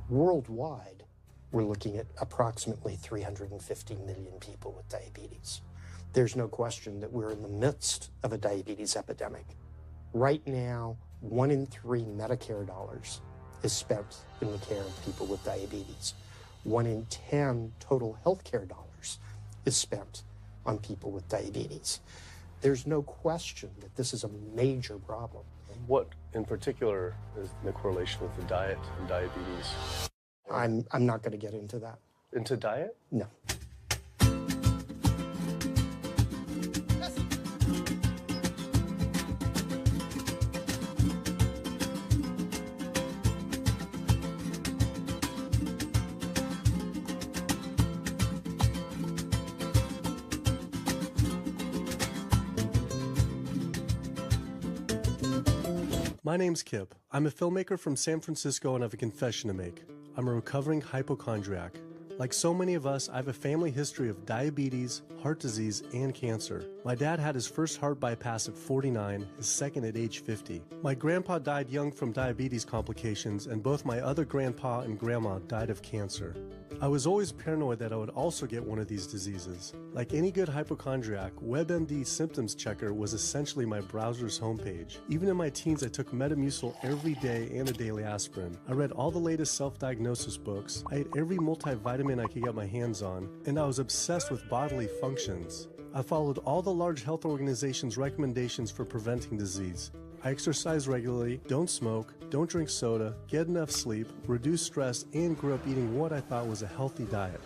Worldwide, we're looking at approximately 350 million people with diabetes. There's no question that we're in the midst of a diabetes epidemic. Right now, 1 in 3 Medicare dollars is spent in the care of people with diabetes. 1 in 10 total healthcare dollars is spent on people with diabetes. There's no question that this is a major problem. What in particular is the correlation with the diet and diabetes? I'm not going to get into that. Into diet? No. My name's Kip. I'm a filmmaker from San Francisco and I have a confession to make. I'm a recovering hypochondriac. Like so many of us, I have a family history of diabetes, heart disease, and cancer. My dad had his first heart bypass at 49, his second at age 50. My grandpa died young from diabetes complications, and both my other grandpa and grandma died of cancer. I was always paranoid that I would also get one of these diseases. Like any good hypochondriac, WebMD Symptoms Checker was essentially my browser's homepage. Even in my teens, I took Metamucil every day and a daily aspirin. I read all the latest self-diagnosis books. I ate every multivitamin I could get my hands on, and I was obsessed with bodily functions. I followed all the large health organizations' recommendations for preventing disease. I exercise regularly, don't smoke, don't drink soda, get enough sleep, reduce stress, and grew up eating what I thought was a healthy diet.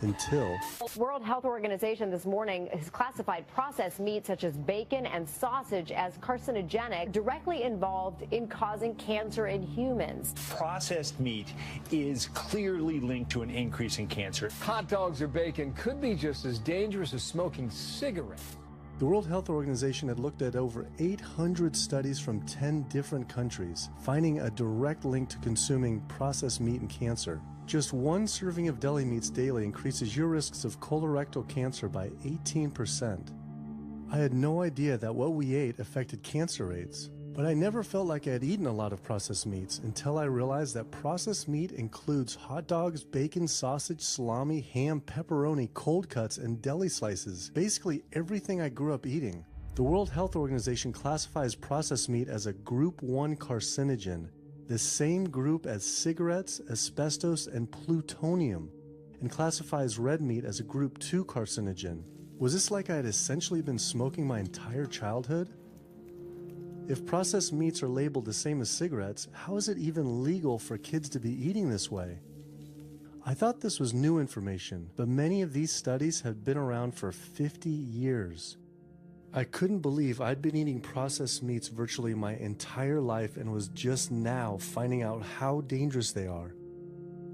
Until World Health Organization this morning has classified processed meat such as bacon and sausage as carcinogenic, directly involved in causing cancer in humans. Processed meat is clearly linked to an increase in cancer. Hot dogs or bacon could be just as dangerous as smoking cigarettes. the World Health Organization had looked at over 800 studies from 10 different countries, finding a direct link to consuming processed meat and cancer. Just one serving of deli meats daily increases your risks of colorectal cancer by 18%. I had no idea that what we ate affected cancer rates, but I never felt like I had eaten a lot of processed meats until I realized that processed meat includes hot dogs, bacon, sausage, salami, ham, pepperoni, cold cuts, and deli slices. Basically everything I grew up eating. The World Health Organization classifies processed meat as a Group 1 carcinogen, the same group as cigarettes, asbestos, and plutonium, and classifies red meat as a Group 2 carcinogen. Was this like I had essentially been smoking my entire childhood? If processed meats are labeled the same as cigarettes, how is it even legal for kids to be eating this way? I thought this was new information, but many of these studies have been around for 50 years. I couldn't believe I'd been eating processed meats virtually my entire life and was just now finding out how dangerous they are.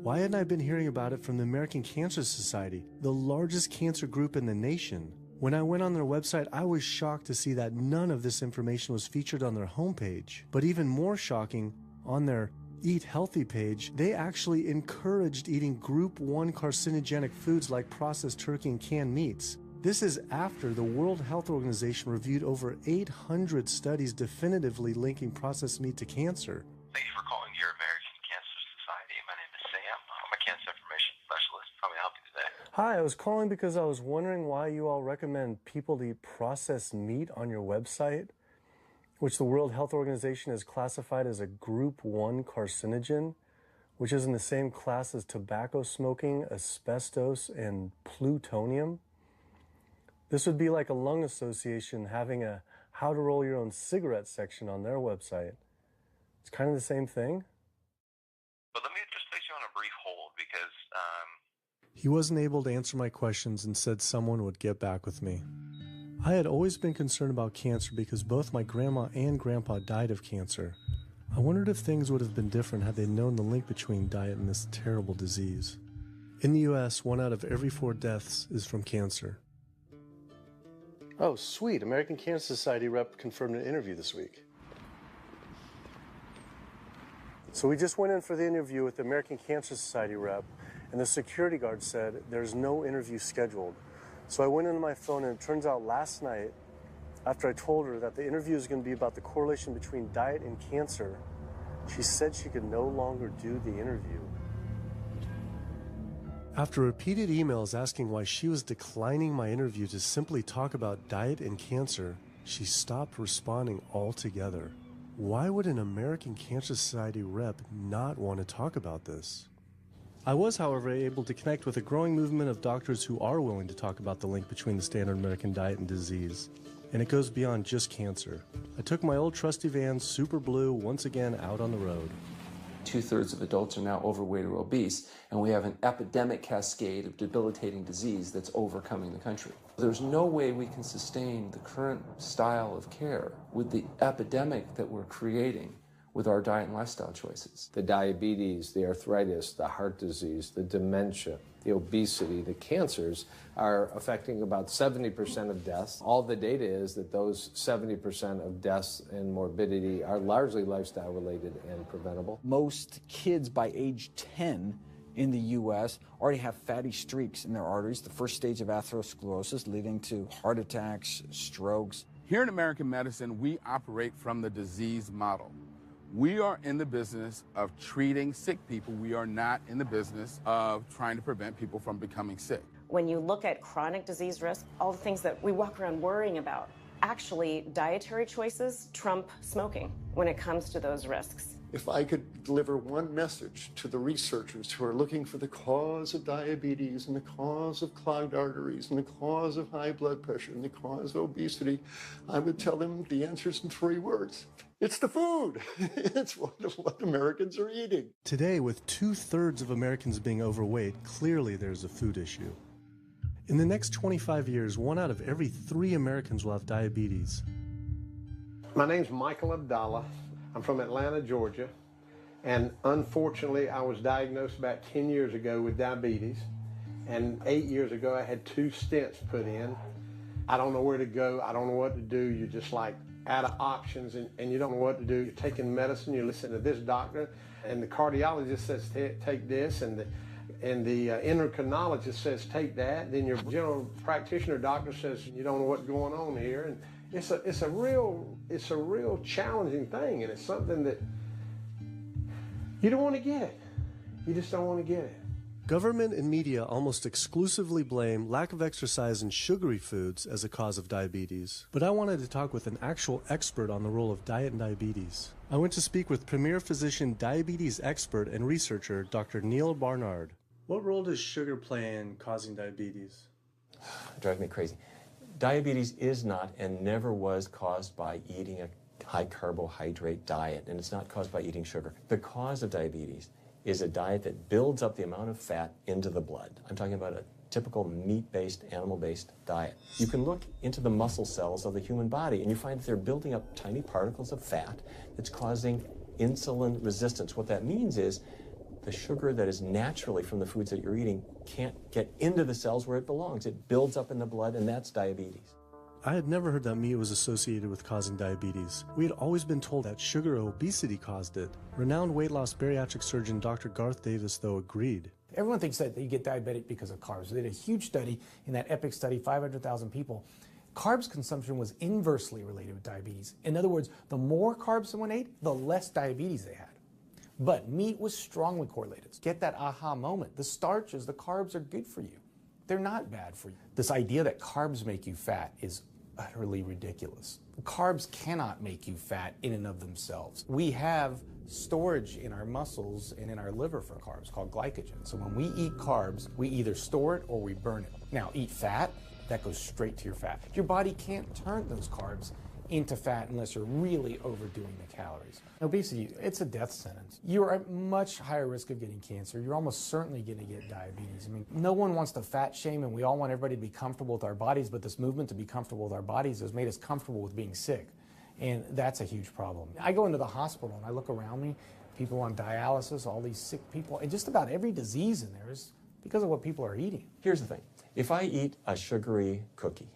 Why hadn't I been hearing about it from the American Cancer Society, the largest cancer group in the nation? When I went on their website, I was shocked to see that none of this information was featured on their homepage. But even more shocking, on their Eat Healthy page, they actually encouraged eating Group 1 carcinogenic foods like processed turkey and canned meats. This is after the World Health Organization reviewed over 800 studies definitively linking processed meat to cancer. Thank you for calling your American Cancer Society. My name is Sam. I'm a cancer information specialist. How may I help you today? Hi, I was calling because I was wondering why you all recommend people to eat processed meat on your website, which the World Health Organization has classified as a Group 1 carcinogen, which is in the same class as tobacco smoking, asbestos, and plutonium. This would be like a lung association having a how to roll your own cigarette section on their website. It's kind of the same thing. But let me just place you on a brief hold because He wasn't able to answer my questions and said someone would get back with me. I had always been concerned about cancer because both my grandma and grandpa died of cancer. I wondered if things would have been different had they known the link between diet and this terrible disease. In the US, 1 out of every 4 deaths is from cancer. Oh, sweet. American Cancer Society rep confirmed an interview this week. So we just went in for the interview with the American Cancer Society rep, and the security guard said there's no interview scheduled. So I went into my phone, and it turns out last night, after I told her that the interview is going to be about the correlation between diet and cancer, she said she could no longer do the interview. After repeated emails asking why she was declining my interview to simply talk about diet and cancer, she stopped responding altogether. Why would an American Cancer Society rep not want to talk about this? I was, however, able to connect with a growing movement of doctors who are willing to talk about the link between the standard American diet and disease. And it goes beyond just cancer. I took my old trusty van, Super Blue, once again out on the road. 2/3 of adults are now overweight or obese, and we have an epidemic cascade of debilitating disease that's overcoming the country. There's no way we can sustain the current style of care with the epidemic that we're creating with our diet and lifestyle choices. The diabetes, the arthritis, the heart disease, the dementia, the obesity, the cancers are affecting about 70% of deaths. All the data is that those 70% of deaths and morbidity are largely lifestyle related and preventable. Most kids by age 10 in the U.S. already have fatty streaks in their arteries, the first stage of atherosclerosis leading to heart attacks, strokes. Here in American medicine, we operate from the disease model. We are in the business of treating sick people. We are not in the business of trying to prevent people from becoming sick. When you look at chronic disease risk, all the things that we walk around worrying about, actually dietary choices trump smoking when it comes to those risks. If I could deliver one message to the researchers who are looking for the cause of diabetes and the cause of clogged arteries and the cause of high blood pressure and the cause of obesity, I would tell them the answer's in 3 words. It's the food. It's what Americans are eating. Today, with 2/3 of Americans being overweight, clearly there's a food issue. In the next 25 years, 1 out of every 3 Americans will have diabetes. My name's Michael Abdallah. I'm from Atlanta, Georgia, and unfortunately I was diagnosed about 10 years ago with diabetes, and 8 years ago I had 2 stents put in. I don't know where to go, I don't know what to do. You're just like out of options, and you don't know what to do. You're taking medicine, you listen to this doctor, and the cardiologist says take this, and the endocrinologist says take that. Then your general practitioner doctor says you don't know what's going on here, and it's a real challenging thing, and it's something that you don't want to get it. You just don't want to get it. Government and media almost exclusively blame lack of exercise and sugary foods as a cause of diabetes. But I wanted to talk with an actual expert on the role of diet and diabetes. I went to speak with premier physician, diabetes expert, and researcher, Dr. Neil Barnard. What role does sugar play in causing diabetes? It drives me crazy. Diabetes is not and never was caused by eating a high carbohydrate diet, and it's not caused by eating sugar. The cause of diabetes is a diet that builds up the amount of fat into the blood. I'm talking about a typical meat-based, animal-based diet. You can look into the muscle cells of the human body and you find that they're building up tiny particles of fat that's causing insulin resistance. What that means is the sugar that is naturally from the foods that you're eating can't get into the cells where it belongs. It builds up in the blood, and that's diabetes. I had never heard that meat was associated with causing diabetes. We had always been told that sugar or obesity caused it. Renowned weight loss bariatric surgeon Dr. Garth Davis, though, agreed. Everyone thinks that you get diabetic because of carbs. They did a huge study in that EPIC study, 500,000 people. Carbs consumption was inversely related with diabetes. In other words, the more carbs someone ate, the less diabetes they had. But meat was strongly correlated. Get that aha moment. The starches, the carbs are good for you. They're not bad for you. This idea that carbs make you fat is utterly ridiculous. Carbs cannot make you fat in and of themselves. We have storage in our muscles and in our liver for carbs called glycogen. So when we eat carbs, we either store it or we burn it. Now, eat fat, that goes straight to your fat. Your body can't turn those carbs into fat unless you're really overdoing the calories. Obesity, it's a death sentence. You're at much higher risk of getting cancer. You're almost certainly going to get diabetes. I mean, no one wants to fat shame, and we all want everybody to be comfortable with our bodies, but this movement to be comfortable with our bodies has made us comfortable with being sick, and that's a huge problem. I go into the hospital and I look around me, people on dialysis, all these sick people, and just about every disease in there is because of what people are eating. Here's the thing. If I eat a sugary cookie,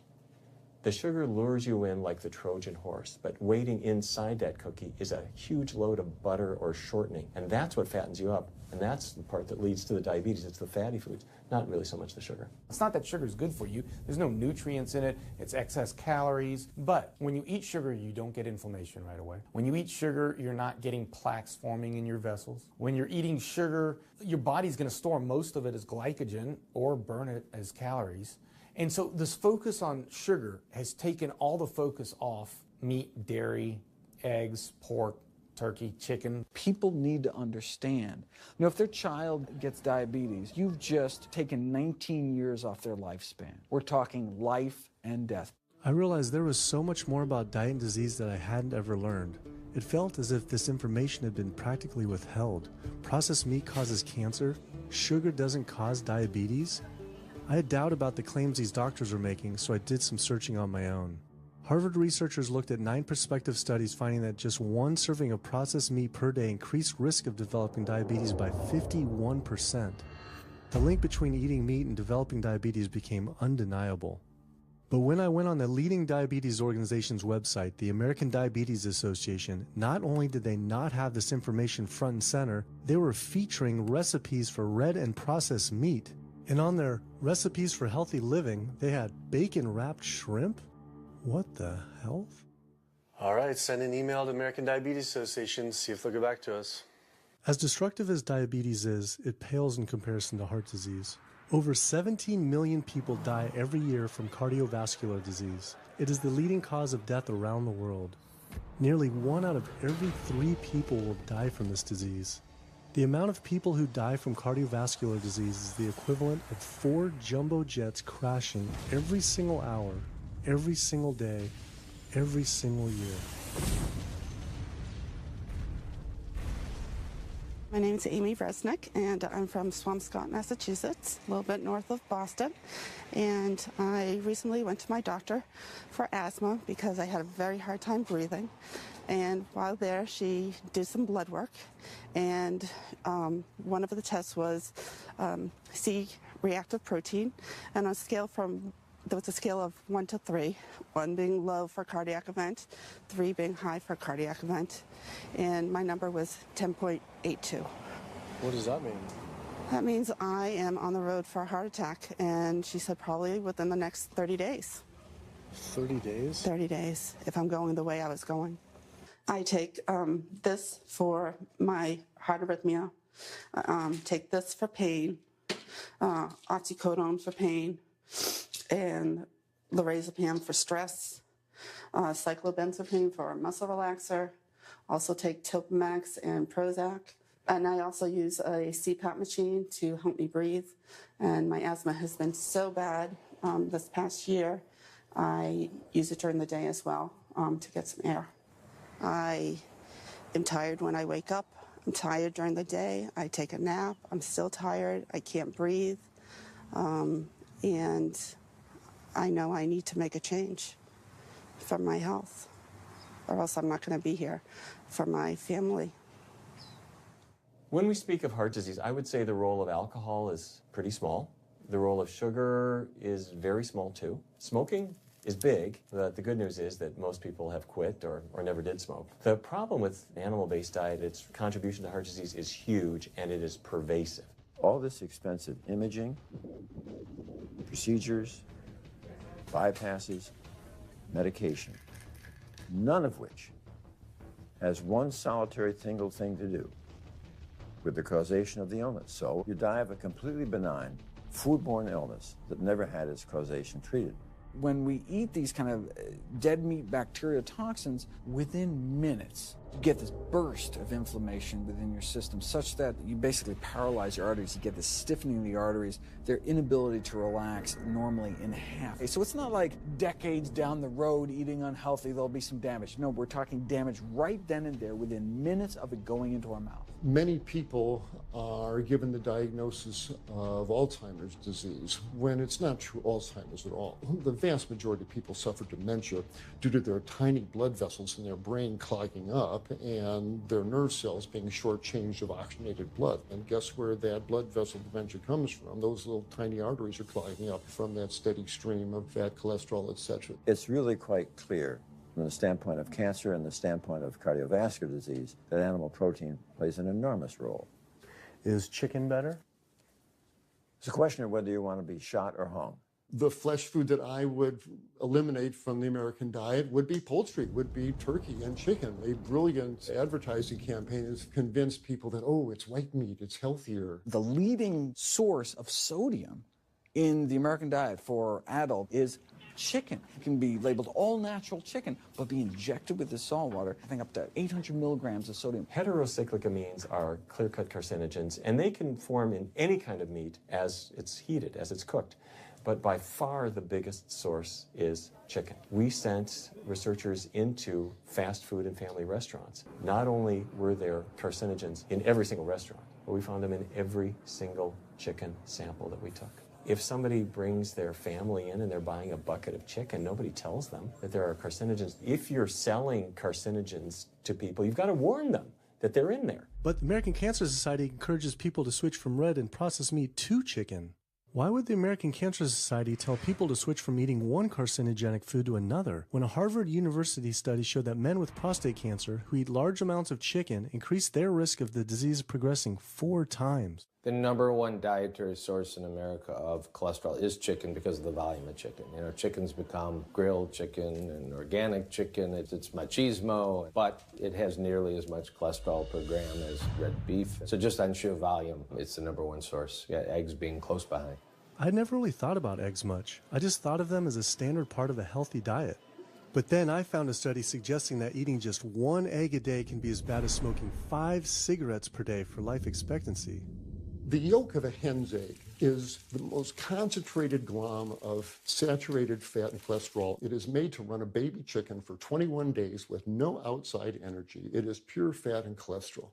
the sugar lures you in like the Trojan horse, but waiting inside that cookie is a huge load of butter or shortening, and that's what fattens you up. And that's the part that leads to the diabetes. It's the fatty foods, not really so much the sugar. It's not that sugar is good for you. There's no nutrients in it. It's excess calories. But when you eat sugar, you don't get inflammation right away. When you eat sugar, you're not getting plaques forming in your vessels. When you're eating sugar, your body's going to store most of it as glycogen or burn it as calories. And so this focus on sugar has taken all the focus off meat, dairy, eggs, pork, turkey, chicken. People need to understand, if their child gets diabetes, you've just taken 19 years off their lifespan. We're talking life and death. I realized there was so much more about diet and disease that I hadn't ever learned. It felt as if this information had been practically withheld. Processed meat causes cancer. Sugar doesn't cause diabetes. I had doubt about the claims these doctors were making, so I did some searching on my own. Harvard researchers looked at 9 prospective studies finding that just one serving of processed meat per day increased risk of developing diabetes by 51%. The link between eating meat and developing diabetes became undeniable. But when I went on the leading diabetes organization's website, the American Diabetes Association, not only did they not have this information front and center, they were featuring recipes for red and processed meat. And on their recipes for healthy living, they had bacon-wrapped shrimp? What the hell? All right, send an email to American Diabetes Association, see if they'll get back to us. As destructive as diabetes is, it pales in comparison to heart disease. Over 17 million people die every year from cardiovascular disease. It is the leading cause of death around the world. Nearly 1 out of every 3 people will die from this disease. The amount of people who die from cardiovascular disease is the equivalent of 4 jumbo jets crashing every single hour, every single day, every single year. My name is Amy Resnick, and I'm from Swampscott, Massachusetts, a little bit north of Boston. And I recently went to my doctor for asthma because I had a very hard time breathing. And while there, she did some blood work, and one of the tests was C-reactive protein, and on a scale there was a scale of 1 to 3, 1 being low for cardiac event, 3 being high for cardiac event, and my number was 10.82. What does that mean? That means I am on the road for a heart attack, and she said probably within the next 30 days. 30 days? 30 days, if I'm going the way I was going. I take this for my heart arrhythmia, take this for pain, oxycodone for pain, and lorazepam for stress, cyclobenzaprine for a muscle relaxer, also take Topamax and Prozac, and I also use a CPAP machine to help me breathe, and my asthma has been so bad this past year, I use it during the day as well to get some air. I am tired when I wake up, I'm tired during the day, I take a nap, I'm still tired, I can't breathe, and I know I need to make a change for my health, or else I'm not going to be here for my family. When we speak of heart disease, I would say the role of alcohol is pretty small. The role of sugar is very small too. Smoking is big. The good news is that most people have quit or never did smoke. The problem with animal-based diet, its contribution to heart disease is huge and it is pervasive. All this expensive imaging, procedures, bypasses, medication, none of which has one solitary single thing to do with the causation of the illness. So you die of a completely benign, foodborne illness that never had its causation treated. When we eat these kind of dead meat bacteria toxins, within minutes, you get this burst of inflammation within your system such that you basically paralyze your arteries. You get this stiffening of the arteries, their inability to relax normally in half. So it's not like decades down the road eating unhealthy, there'll be some damage. No, we're talking damage right then and there within minutes of it going into our mouth. Many people are given the diagnosis of Alzheimer's disease when it's not true Alzheimer's at all. The vast majority of people suffer dementia due to their tiny blood vessels in their brain clogging up and their nerve cells being shortchanged of oxygenated blood. And guess where that blood vessel dementia comes from? Those little tiny arteries are clogging up from that steady stream of fat, cholesterol, etc. It's really quite clear from the standpoint of cancer and the standpoint of cardiovascular disease that animal protein plays an enormous role. Is chicken better? It's a question of whether you want to be shot or hung. The flesh food that I would eliminate from the American diet would be poultry, would be turkey and chicken. A brilliant advertising campaign has convinced people that, oh, it's white meat, it's healthier. The leading source of sodium in the American diet for adult is chicken. It can be labeled all natural chicken, but be injected with the salt water, I think up to 800 milligrams of sodium. Heterocyclic amines are clear-cut carcinogens, and they can form in any kind of meat as it's heated, as it's cooked. But by far the biggest source is chicken. We sent researchers into fast food and family restaurants. Not only were there carcinogens in every single restaurant, but we found them in every single chicken sample that we took. If somebody brings their family in and they're buying a bucket of chicken, nobody tells them that there are carcinogens. If you're selling carcinogens to people, you've got to warn them that they're in there. But the American Cancer Society encourages people to switch from red and processed meat to chicken. Why would the American Cancer Society tell people to switch from eating one carcinogenic food to another when a Harvard University study showed that men with prostate cancer who eat large amounts of chicken increase their risk of the disease progressing 4 times? The number one dietary source in America of cholesterol is chicken because of the volume of chicken. You know, chicken's become grilled chicken and organic chicken. It's machismo, but it has nearly as much cholesterol per gram as red beef. So just on sheer volume, it's the number one source. Yeah, eggs being close behind. I'd never really thought about eggs much. I just thought of them as a standard part of a healthy diet. But then I found a study suggesting that eating just 1 egg a day can be as bad as smoking 5 cigarettes per day for life expectancy. The yolk of a hen's egg is the most concentrated glom of saturated fat and cholesterol. It is made to run a baby chicken for 21 days with no outside energy. It is pure fat and cholesterol.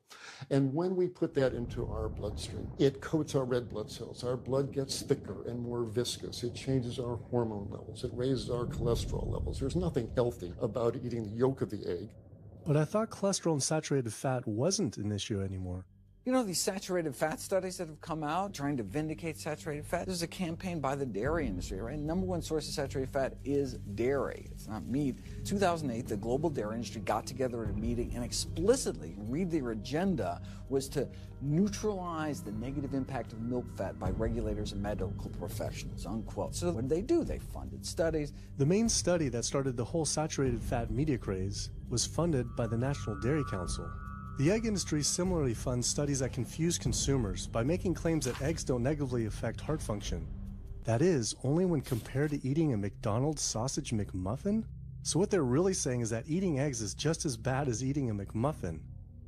And when we put that into our bloodstream, it coats our red blood cells. Our blood gets thicker and more viscous. It changes our hormone levels. It raises our cholesterol levels. There's nothing healthy about eating the yolk of the egg. But I thought cholesterol and saturated fat wasn't an issue anymore. You know, these saturated fat studies that have come out trying to vindicate saturated fat, there's a campaign by the dairy industry, right? Number one source of saturated fat is dairy. It's not meat. 2008, the global dairy industry got together at a meeting and explicitly, read their agenda, was to neutralize the negative impact of milk fat by regulators and medical professionals, unquote. So what did they do? They funded studies. The main study that started the whole saturated fat media craze was funded by the National Dairy Council. The egg industry similarly funds studies that confuse consumers by making claims that eggs don't negatively affect heart function. That is, only when compared to eating a McDonald's sausage McMuffin? So what they're really saying is that eating eggs is just as bad as eating a McMuffin.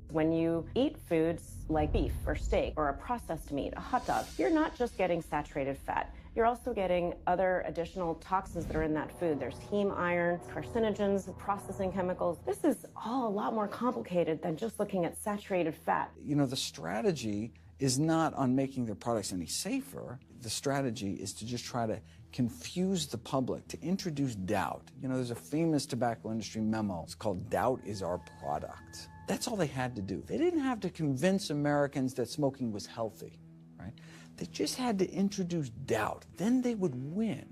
When you eat foods like beef or steak or a processed meat, a hot dog, you're not just getting saturated fat. You're also getting other additional toxins that are in that food. There's heme iron, carcinogens, processing chemicals. This is all a lot more complicated than just looking at saturated fat. You know, the strategy is not on making their products any safer. The strategy is to just try to confuse the public, to introduce doubt. You know, there's a famous tobacco industry memo. It's called Doubt is Our Product. That's all they had to do. They didn't have to convince Americans that smoking was healthy, right? They just had to introduce doubt. Then they would win.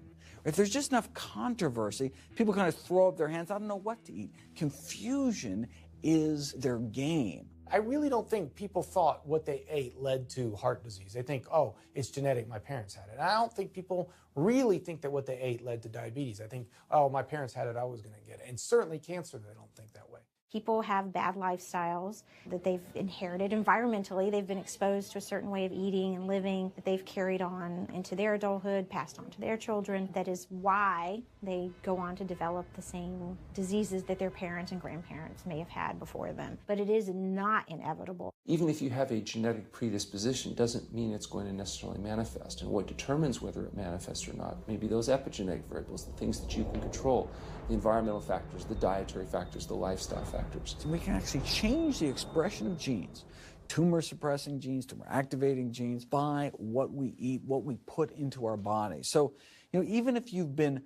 If there's just enough controversy, people kind of throw up their hands. I don't know what to eat. Confusion is their game. I really don't think people thought what they ate led to heart disease. They think, oh, it's genetic, my parents had it. And I don't think people really think that what they ate led to diabetes. I think, oh, my parents had it, I was going to get it. And certainly cancer, they don't think that way. People have bad lifestyles that they've inherited environmentally. They've been exposed to a certain way of eating and living that they've carried on into their adulthood, passed on to their children. That is why they go on to develop the same diseases that their parents and grandparents may have had before them. But it is not inevitable. Even if you have a genetic predisposition, doesn't mean it's going to necessarily manifest. And what determines whether it manifests or not may be those epigenetic variables, the things that you can control, the environmental factors, the dietary factors, the lifestyle factors. We can actually change the expression of genes, tumor-suppressing genes, tumor-activating genes, by what we eat, what we put into our body. So, you know, even if you've been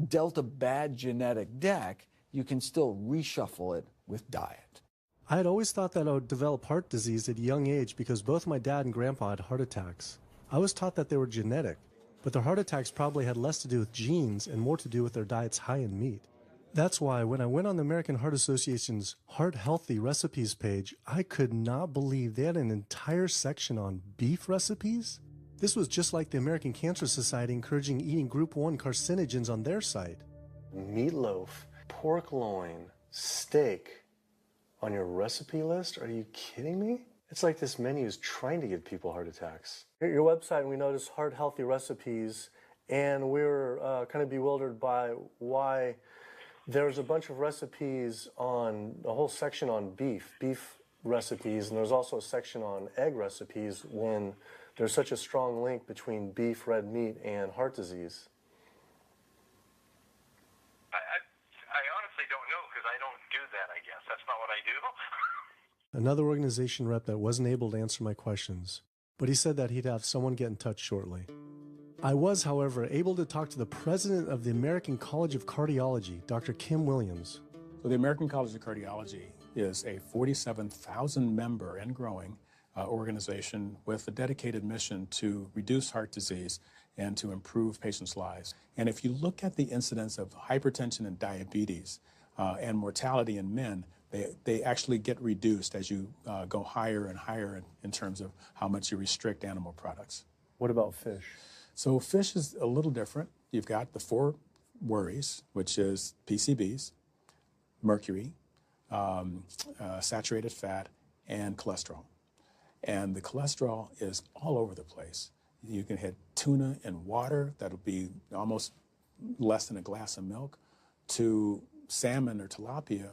dealt a bad genetic deck, you can still reshuffle it with diet. I had always thought that I would develop heart disease at a young age because both my dad and grandpa had heart attacks. I was taught that they were genetic, but their heart attacks probably had less to do with genes and more to do with their diets high in meat. That's why when I went on the American Heart Association's Heart Healthy Recipes page, I could not believe they had an entire section on beef recipes. This was just like the American Cancer Society encouraging eating Group 1 carcinogens on their site. Meatloaf, pork loin, steak on your recipe list? Are you kidding me? It's like this menu is trying to give people heart attacks. At your website, we noticed Heart Healthy Recipes, and we were kind of bewildered by why there's a bunch of recipes on a whole section on beef recipes, and there's also a section on egg recipes when there's such a strong link between beef, red meat, and heart disease. I honestly don't know because I don't do that, I guess. That's not what I do. Another organization rep that wasn't able to answer my questions, but he said that he'd have someone get in touch shortly. I was, however, able to talk to the president of the American College of Cardiology, Dr. Kim Williams. So the American College of Cardiology is a 47,000 member and growing organization with a dedicated mission to reduce heart disease and to improve patients' lives. And if you look at the incidence of hypertension and diabetes and mortality in men, they actually get reduced as you go higher and higher in terms of how much you restrict animal products. What about fish? So fish is a little different. You've got the 4 worries, which is PCBs, mercury, saturated fat, and cholesterol. And the cholesterol is all over the place. You can hit tuna in water, that'll be almost less than a glass of milk, to salmon or tilapia,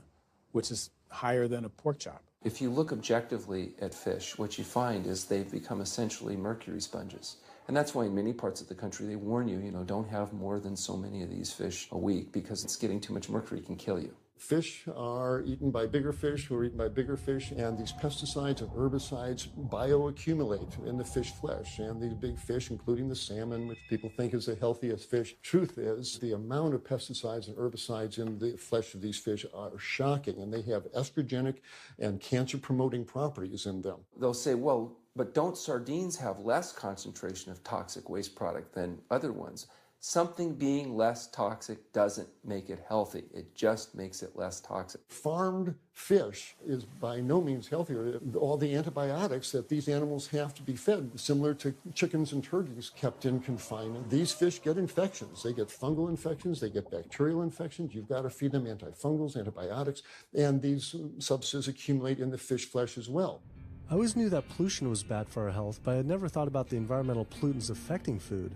which is higher than a pork chop. If you look objectively at fish, what you find is they've become essentially mercury sponges. And that's why in many parts of the country they warn you, don't have more than so many of these fish a week because it's getting too much mercury can kill you. Fish are eaten by bigger fish who are eaten by bigger fish, and these pesticides and herbicides bioaccumulate in the fish flesh. And these big fish, including the salmon, which people think is the healthiest fish, truth is the amount of pesticides and herbicides in the flesh of these fish are shocking, and they have estrogenic and cancer-promoting properties in them. They'll say, well, but don't sardines have less concentration of toxic waste product than other ones? Something being less toxic doesn't make it healthy. It just makes it less toxic. Farmed fish is by no means healthier. All the antibiotics that these animals have to be fed, similar to chickens and turkeys kept in confinement. These fish get infections. They get fungal infections. They get bacterial infections. You've got to feed them antifungals, antibiotics, and these substances accumulate in the fish flesh as well. I always knew that pollution was bad for our health, but I had never thought about the environmental pollutants affecting food.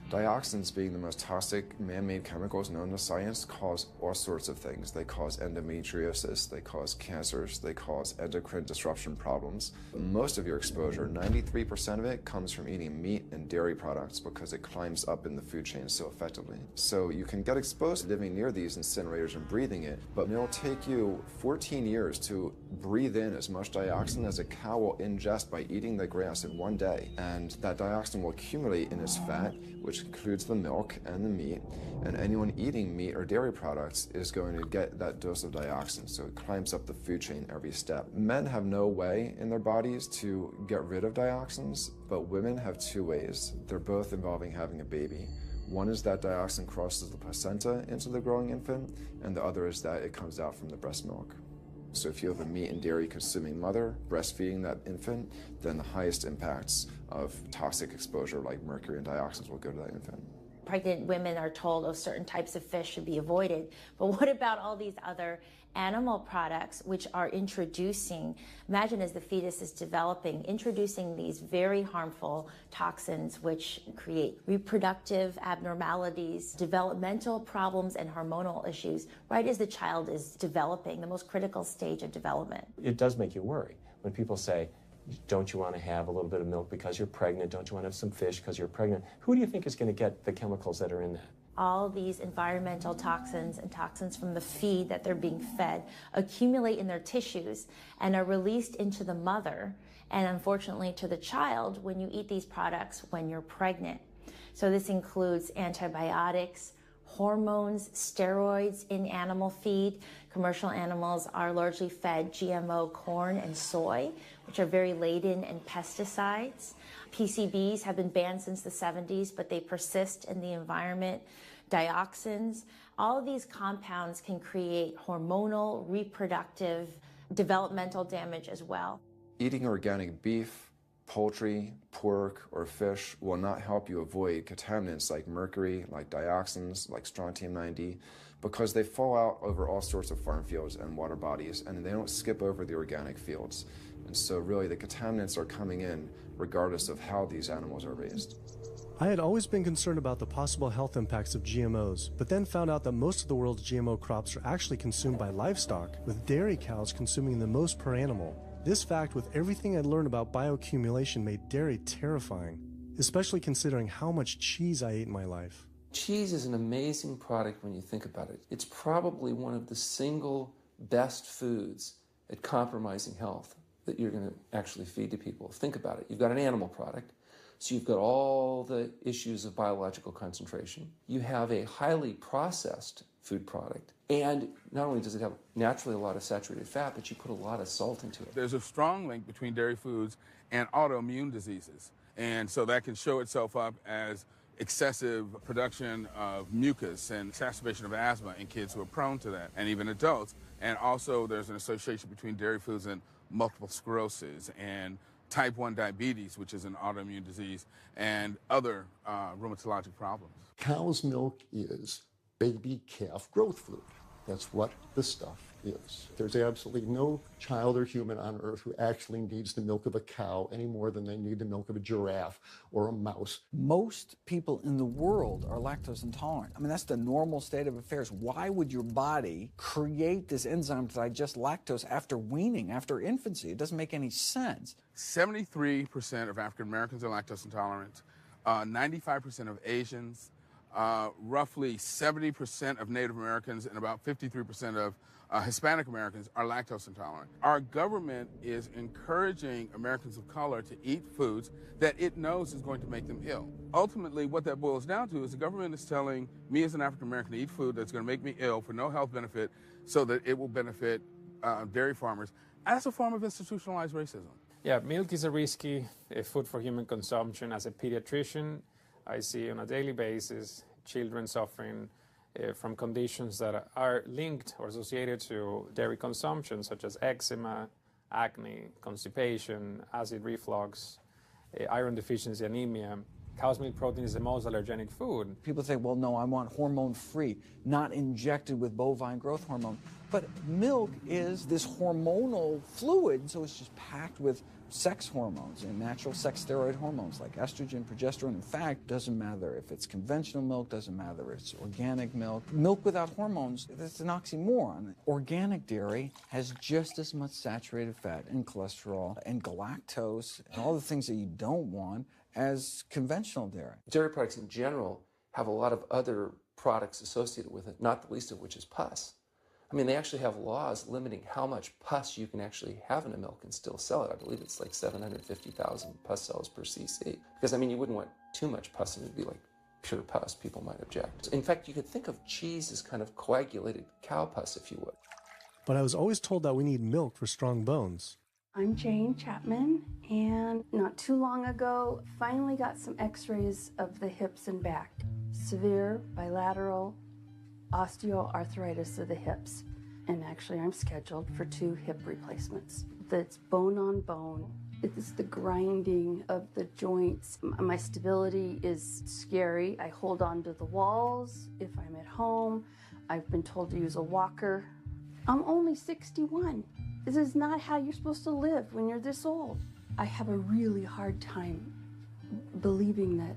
Dioxins, being the most toxic man-made chemicals known to science, cause all sorts of things. They cause endometriosis, they cause cancers, they cause endocrine disruption problems. Most of your exposure, 93% of it, comes from eating meat and dairy products because it climbs up in the food chain so effectively. So you can get exposed to living near these incinerators and breathing it, but it'll take you 14 years to breathe in as much dioxin as a cow will ingest by eating the grass in one day. And that dioxin will accumulate in its fat, which includes the milk and the meat, and anyone eating meat or dairy products is going to get that dose of dioxin, so it climbs up the food chain every step. Men have no way in their bodies to get rid of dioxins, but women have 2 ways. They're both involving having a baby. One is that dioxin crosses the placenta into the growing infant, and the other is that it comes out from the breast milk. So if you have a meat and dairy consuming mother breastfeeding that infant, then the highest impacts of toxic exposure like mercury and dioxins will go to that infant. Pregnant women are told, oh, certain types of fish should be avoided. But what about all these other animal products which are introducing, imagine as the fetus is developing, introducing these very harmful toxins which create reproductive abnormalities, developmental problems, and hormonal issues right as the child is developing, the most critical stage of development. It does make you worry when people say, don't you want to have a little bit of milk because you're pregnant? Don't you want to have some fish because you're pregnant? Who do you think is going to get the chemicals that are in that? All these environmental toxins and toxins from the feed that they're being fed accumulate in their tissues and are released into the mother and unfortunately to the child when you eat these products when you're pregnant. So this includes antibiotics, hormones, steroids in animal feed. Commercial animals are largely fed GMO corn and soy, which are very laden in pesticides. PCBs have been banned since the 70s, but they persist in the environment. Dioxins, all of these compounds can create hormonal, reproductive, developmental damage as well. Eating organic beef, poultry, pork, or fish will not help you avoid contaminants like mercury, like dioxins, like strontium-90, because they fall out over all sorts of farm fields and water bodies, and they don't skip over the organic fields. And so really the contaminants are coming in regardless of how these animals are raised. I had always been concerned about the possible health impacts of GMOs, but then found out that most of the world's GMO crops are actually consumed by livestock, with dairy cows consuming the most per animal. This fact, with everything I'd learned about bioaccumulation, made dairy terrifying, especially considering how much cheese I ate in my life. Cheese is an amazing product when you think about it. It's probably one of the single best foods at compromising health that you're going to actually feed to people. Think about it. You've got an animal product, so you've got all the issues of biological concentration. You have a highly processed food product, and not only does it have naturally a lot of saturated fat, but you put a lot of salt into it. There's a strong link between dairy foods and autoimmune diseases, and so that can show itself up as excessive production of mucus and exacerbation of asthma in kids who are prone to that, and even adults. And also there's an association between dairy foods and multiple sclerosis and type 1 diabetes, which is an autoimmune disease, and other rheumatologic problems. Cow's milk is baby calf growth fluid. That's what the stuff is. There's absolutely no child or human on earth who actually needs the milk of a cow any more than they need the milk of a giraffe or a mouse. Most people in the world are lactose intolerant. I mean, that's the normal state of affairs. Why would your body create this enzyme to digest lactose after weaning, after infancy? It doesn't make any sense. 73% of African Americans are lactose intolerant, 95% of Asians, roughly 70% of Native Americans, and about 53% of Hispanic Americans are lactose intolerant. Our government is encouraging Americans of color to eat foods that it knows is going to make them ill. Ultimately, what that boils down to is the government is telling me as an African American to eat food that's going to make me ill for no health benefit so that it will benefit dairy farmers as a form of institutionalized racism. Yeah, milk is a risky food for human consumption. As a pediatrician, I see on a daily basis children suffering from conditions that are linked or associated to dairy consumption, such as eczema, acne, constipation, acid reflux, iron deficiency, anemia. Cow's milk protein is the most allergenic food. People say, well, no, I want hormone-free, not injected with bovine growth hormone. But milk is this hormonal fluid, so it's just packed with sex hormones and natural sex steroid hormones like estrogen, progesterone. In fact, doesn't matter if it's conventional milk, doesn't matter if it's organic milk. Milk without hormones, that's an oxymoron. Organic dairy has just as much saturated fat and cholesterol and galactose and all the things that you don't want as conventional dairy. Dairy products in general have a lot of other products associated with it, not the least of which is pus. I mean, they actually have laws limiting how much pus you can actually have in a milk and still sell it. I believe it's like 750,000 pus cells per cc. Because, I mean, you wouldn't want too much pus and it would be like pure pus. People might object. In fact, you could think of cheese as kind of coagulated cow pus, if you would. But I was always told that we need milk for strong bones. I'm Jane Chapman, and not too long ago, finally got some x-rays of the hips and back. Severe bilateral osteoarthritis of the hips. And actually, I'm scheduled for 2 hip replacements. That's bone on bone. It's the grinding of the joints. My stability is scary. I hold on to the walls if I'm at home. I've been told to use a walker. I'm only 61. This is not how you're supposed to live when you're this old. I have a really hard time believing that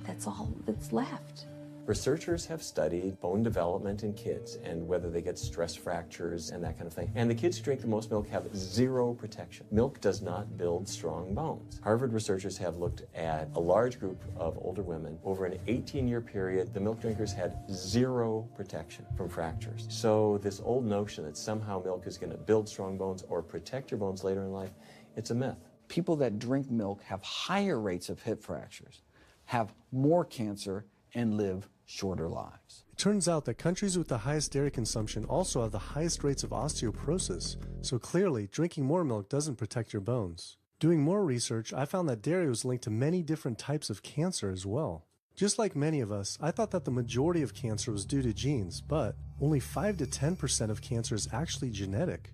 that's all that's left. Researchers have studied bone development in kids and whether they get stress fractures and that kind of thing. And the kids who drink the most milk have 0 protection. Milk does not build strong bones. Harvard researchers have looked at a large group of older women. Over an 18-year period, the milk drinkers had 0 protection from fractures. So this old notion that somehow milk is going to build strong bones or protect your bones later in life, it's a myth. People that drink milk have higher rates of hip fractures, have more cancer, and live shorter lives. It turns out that countries with the highest dairy consumption also have the highest rates of osteoporosis, so clearly drinking more milk doesn't protect your bones. Doing more research, I found that dairy was linked to many different types of cancer as well. Just like many of us, I thought that the majority of cancer was due to genes, but only 5 to 10% of cancer is actually genetic.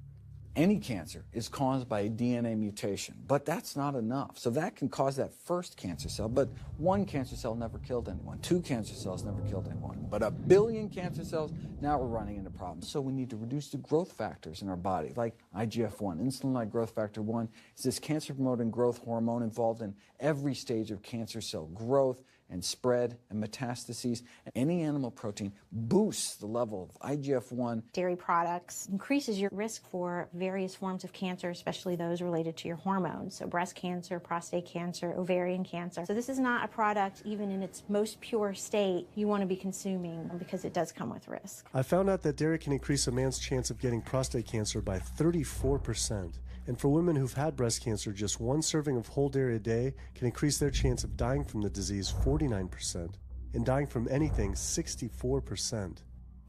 Any cancer is caused by a DNA mutation, but that's not enough. So that can cause that first cancer cell, but one cancer cell never killed anyone. 2 cancer cells never killed anyone. But 1 billion cancer cells, now we're running into problems. So we need to reduce the growth factors in our body, like IGF-1. Insulin-like growth factor 1 is this cancer-promoting growth hormone involved in every stage of cancer cell growth and spread and metastases. Any animal protein boosts the level of IGF-1. Dairy products increases your risk for various forms of cancer, especially those related to your hormones. So breast cancer, prostate cancer, ovarian cancer. So this is not a product, even in its most pure state, you want to be consuming because it does come with risk. I found out that dairy can increase a man's chance of getting prostate cancer by 34%. And for women who've had breast cancer, just 1 serving of whole dairy a day can increase their chance of dying from the disease 49%, and dying from anything 64%.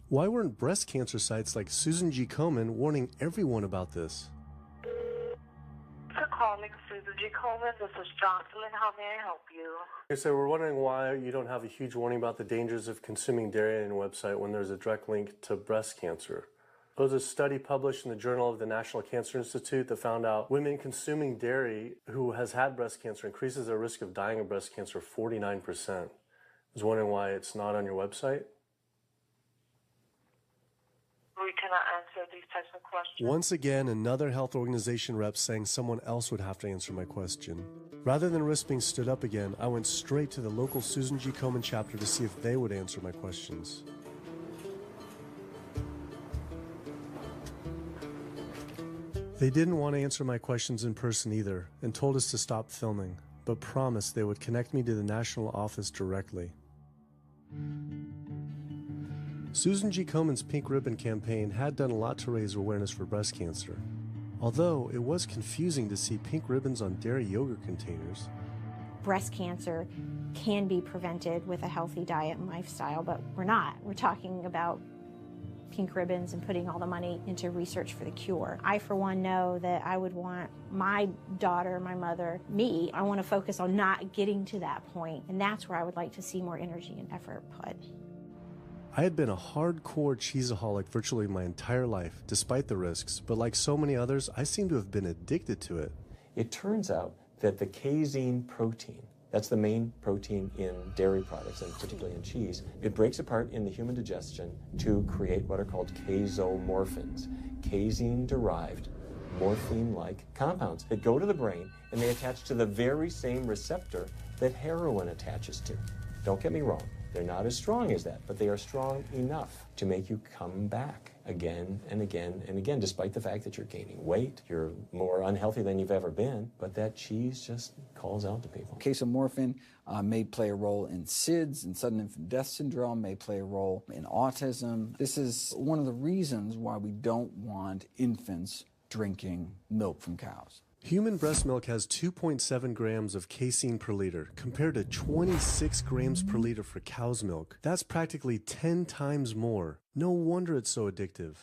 Why weren't breast cancer sites like Susan G. Komen warning everyone about this? For calling Susan G. Komen, this is Jocelyn. How may I help you? So we're wondering why you don't have a huge warning about the dangers of consuming dairy on your website when there's a direct link to breast cancer. There was a study published in the Journal of the National Cancer Institute that found out women consuming dairy who has had breast cancer increases their risk of dying of breast cancer 49%. I was wondering why it's not on your website. We cannot answer these types of questions. Once again, another health organization rep saying someone else would have to answer my question. Rather than risk being stood up again, I went straight to the local Susan G. Komen chapter to see if they would answer my questions. They didn't want to answer my questions in person either, and told us to stop filming, but promised they would connect me to the national office directly. Susan G. Komen's Pink Ribbon campaign had done a lot to raise awareness for breast cancer, although it was confusing to see pink ribbons on dairy yogurt containers. Breast cancer can be prevented with a healthy diet and lifestyle, but we're not. We're talking about pink ribbons and putting all the money into research for the cure. I, for one, know that I would want my daughter, my mother, me, I want to focus on not getting to that point, and that's where I would like to see more energy and effort put. I had been a hardcore cheeseaholic virtually my entire life, despite the risks, but like so many others, I seem to have been addicted to it. It turns out that the casein protein, that's the main protein in dairy products, and particularly in cheese, it breaks apart in the human digestion to create what are called casomorphins, casein-derived, morphine-like compounds that go to the brain, and they attach to the very same receptor that heroin attaches to. Don't get me wrong. They're not as strong as that, but they are strong enough to make you come back again and again and again, despite the fact that you're gaining weight, you're more unhealthy than you've ever been, but that cheese just calls out to people. Casomorphin may play a role in SIDS, in sudden infant death syndrome, may play a role in autism. This is one of the reasons why we don't want infants drinking milk from cows. Human breast milk has 2.7 grams of casein per liter, compared to 26 grams per liter for cow's milk. That's practically 10 times more. No wonder it's so addictive.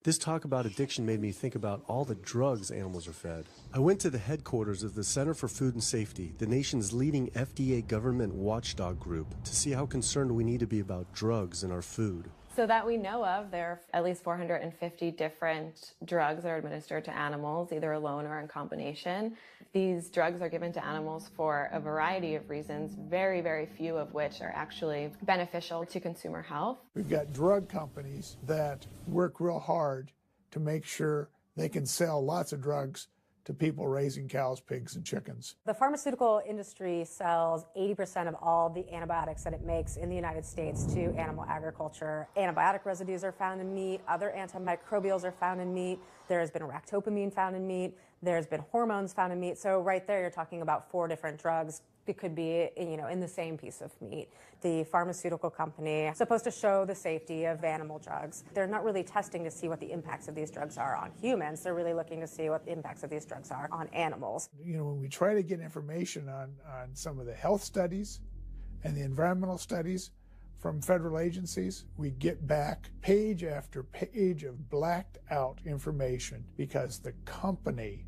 This talk about addiction made me think about all the drugs animals are fed. I went to the headquarters of the Center for Food and Safety, the nation's leading FDA government watchdog group, to see how concerned we need to be about drugs in our food. So that we know of, there are at least 450 different drugs that are administered to animals, either alone or in combination. These drugs are given to animals for a variety of reasons, very, very few of which are actually beneficial to consumer health. We've got drug companies that work real hard to make sure they can sell lots of drugs to people raising cows, pigs, and chickens. The pharmaceutical industry sells 80% of all the antibiotics that it makes in the United States to animal agriculture. Antibiotic residues are found in meat, other antimicrobials are found in meat, there has been ractopamine found in meat, there's been hormones found in meat. So right there you're talking about 4 different drugs that could be, in the same piece of meat. The pharmaceutical company is supposed to show the safety of animal drugs. They're not really testing to see what the impacts of these drugs are on humans. They're really looking to see what the impacts of these drugs are on animals. When we try to get information on some of the health studies and the environmental studies, from federal agencies, we get back page after page of blacked out information because the company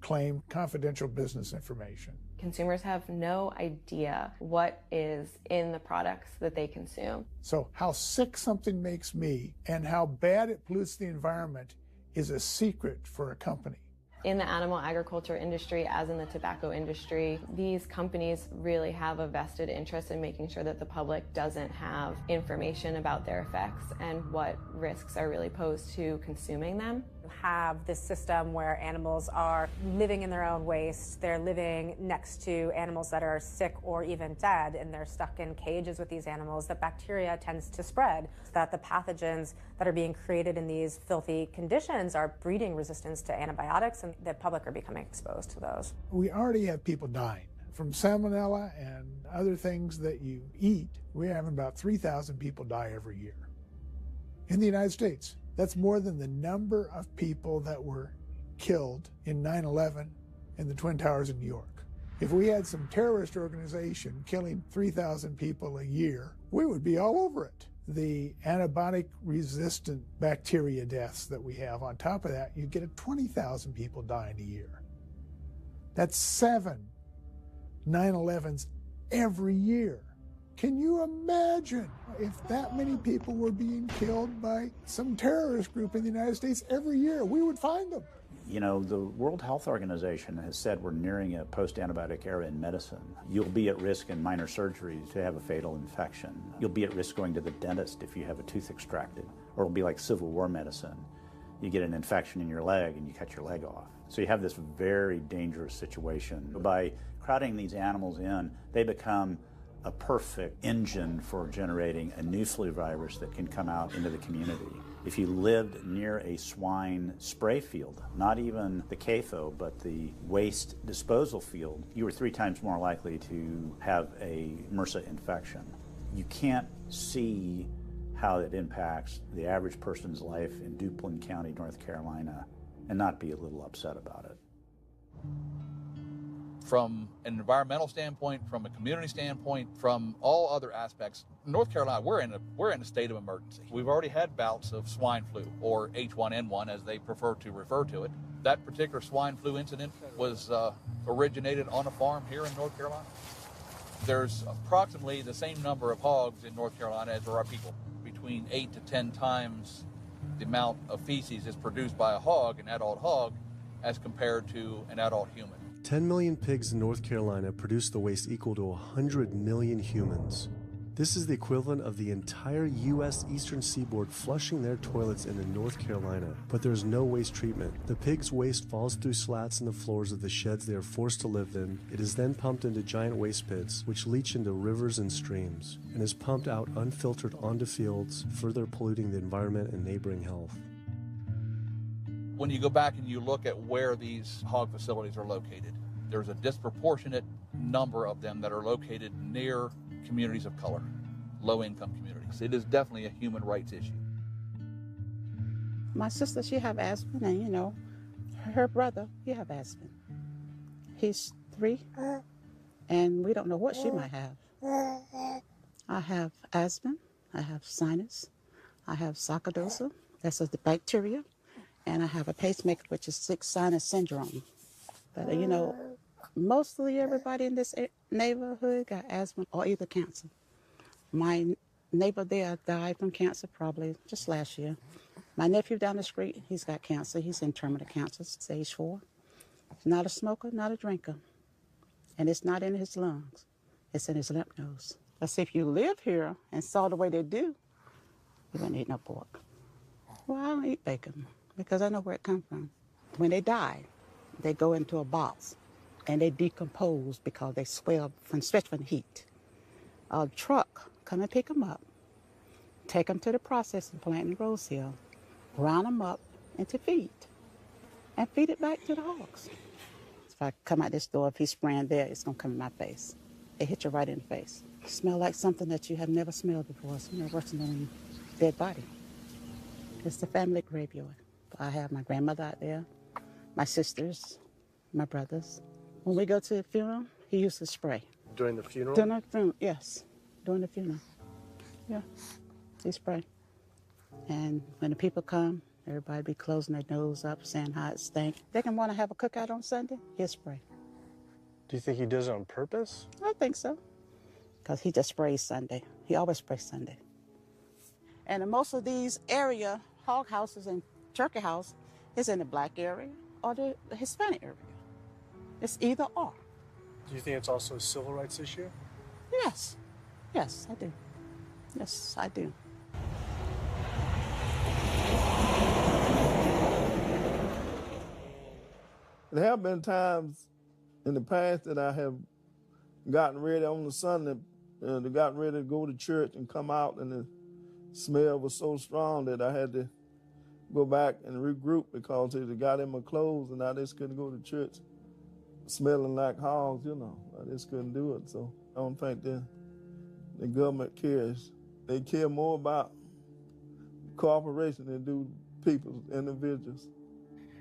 claimed confidential business information. Consumers have no idea what is in the products that they consume. So how sick something makes me and how bad it pollutes the environment is a secret for a company. In the animal agriculture industry, as in the tobacco industry, these companies really have a vested interest in making sure that the public doesn't have information about their effects and what risks are really posed to consuming them. Have this system where animals are living in their own waste, they're living next to animals that are sick or even dead, and they're stuck in cages with these animals, that bacteria tends to spread, that the pathogens that are being created in these filthy conditions are breeding resistance to antibiotics, and the public are becoming exposed to those. We already have people dying from salmonella and other things that you eat. We're having about 3,000 people die every year in the United States. That's more than the number of people that were killed in 9/11 in the Twin Towers in New York. If we had some terrorist organization killing 3,000 people a year, we would be all over it. The antibiotic-resistant bacteria deaths that we have, on top of that, you get 20,000 people dying a year. That's 7 9/11s every year. Can you imagine if that many people were being killed by some terrorist group in the United States every year? We would find them. You know, the World Health Organization has said we're nearing a post-antibiotic era in medicine. You'll be at risk in minor surgeries to have a fatal infection. You'll be at risk going to the dentist if you have a tooth extracted. Or it'll be like Civil War medicine. You get an infection in your leg and you cut your leg off. So you have this very dangerous situation. By crowding these animals in, they become a perfect engine for generating a new flu virus that can come out into the community. If you lived near a swine spray field, not even the CAFO, but the waste disposal field, you were 3 times more likely to have a MRSA infection. You can't see how it impacts the average person's life in Duplin County, North Carolina, and not be a little upset about it. From an environmental standpoint, from a community standpoint, from all other aspects, North Carolina, we're in a state of emergency. We've already had bouts of swine flu, or H1N1 as they prefer to refer to it. That particular swine flu incident was originated on a farm here in North Carolina. There's approximately the same number of hogs in North Carolina as there are people. Between 8 to 10 times the amount of feces is produced by a hog, an adult hog, as compared to an adult human. 10 million pigs in North Carolina produce the waste equal to 100 million humans. This is the equivalent of the entire U.S. eastern seaboard flushing their toilets into North Carolina. But there's no waste treatment. The pigs' waste falls through slats in the floors of the sheds they are forced to live in. It is then pumped into giant waste pits, which leach into rivers and streams, and is pumped out unfiltered onto fields, further polluting the environment and neighboring health. When you go back and you look at where these hog facilities are located, there's a disproportionate number of them that are located near communities of color, low-income communities. It is definitely a human rights issue. My sister, she have asthma, and you know, her brother, he have asthma. He's 3, and we don't know what she might have. I have asthma, I have sinus, I have sarcoidosis, that's the bacteria, and I have a pacemaker, which is 6 sinus syndrome. But you know, mostly everybody in this neighborhood got asthma or either cancer. My neighbor there died from cancer probably just last year. My nephew down the street, he's got cancer. He's in terminal cancer, stage 4. He's not a smoker, not a drinker. And it's not in his lungs. It's in his lymph nodes. Let's see, if you live here and saw the way they do, you wouldn't eat no pork. Well, I don't eat bacon because I know where it comes from. When they die, they go into a box and they decompose because they swell especially from heat. A truck come and pick them up, take them to the processing plant in Rose Hill, ground them up into feed, and feed it back to the hogs. If I come out this door, if he's spraying there, it's gonna come in my face. It hit you right in the face. It smells like something that you have never smelled before. It smells worse than a dead body. It's the family graveyard. I have my grandmother out there, my sisters, my brothers. When we go to the funeral, he used to spray. During the funeral? During the funeral, yes. During the funeral. Yeah, he spray. And when the people come, everybody be closing their nose up, saying how it stink. They can want to have a cookout on Sunday, he'll spray. Do you think he does it on purpose? I think so. Because he just sprays Sunday. He always sprays Sunday. And in most of these area, hog houses and turkey house is in the black area or the Hispanic area. It's either or. Do you think it's also a civil rights issue? Yes. Yes, I do. Yes, I do. There have been times in the past that I have gotten ready on the Sunday, gotten ready to go to church and come out, and the smell was so strong that I had to go back and regroup because it got in my clothes and I just couldn't go to church smelling like hogs, you know. I just couldn't do it. So I don't think the government cares. They care more about cooperation than do people, individuals.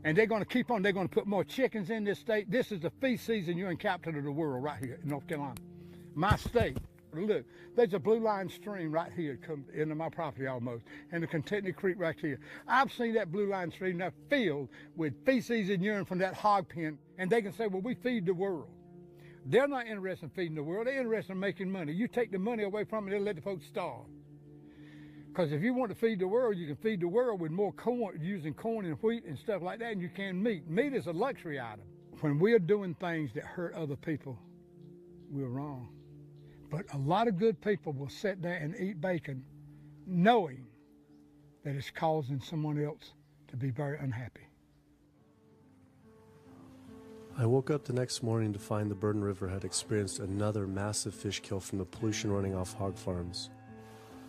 And they're going to keep on. They're going to put more chickens in this state. This is the feast season. You're in capital of the world right here in North Carolina. My state. Look, there's a blue line stream right here come into my property almost, and the Contentney Creek right here. I've seen that blue line stream now filled with feces and urine from that hog pen, and they can say, well, we feed the world. They're not interested in feeding the world. They're interested in making money. You take the money away from them, they'll let the folks starve. Because if you want to feed the world, you can feed the world with more corn, using corn and wheat and stuff like that, and you can meat. Meat is a luxury item. When we're doing things that hurt other people, we're wrong. But a lot of good people will sit there and eat bacon knowing that it's causing someone else to be very unhappy. I woke up the next morning to find the Burden River had experienced another massive fish kill from the pollution running off hog farms.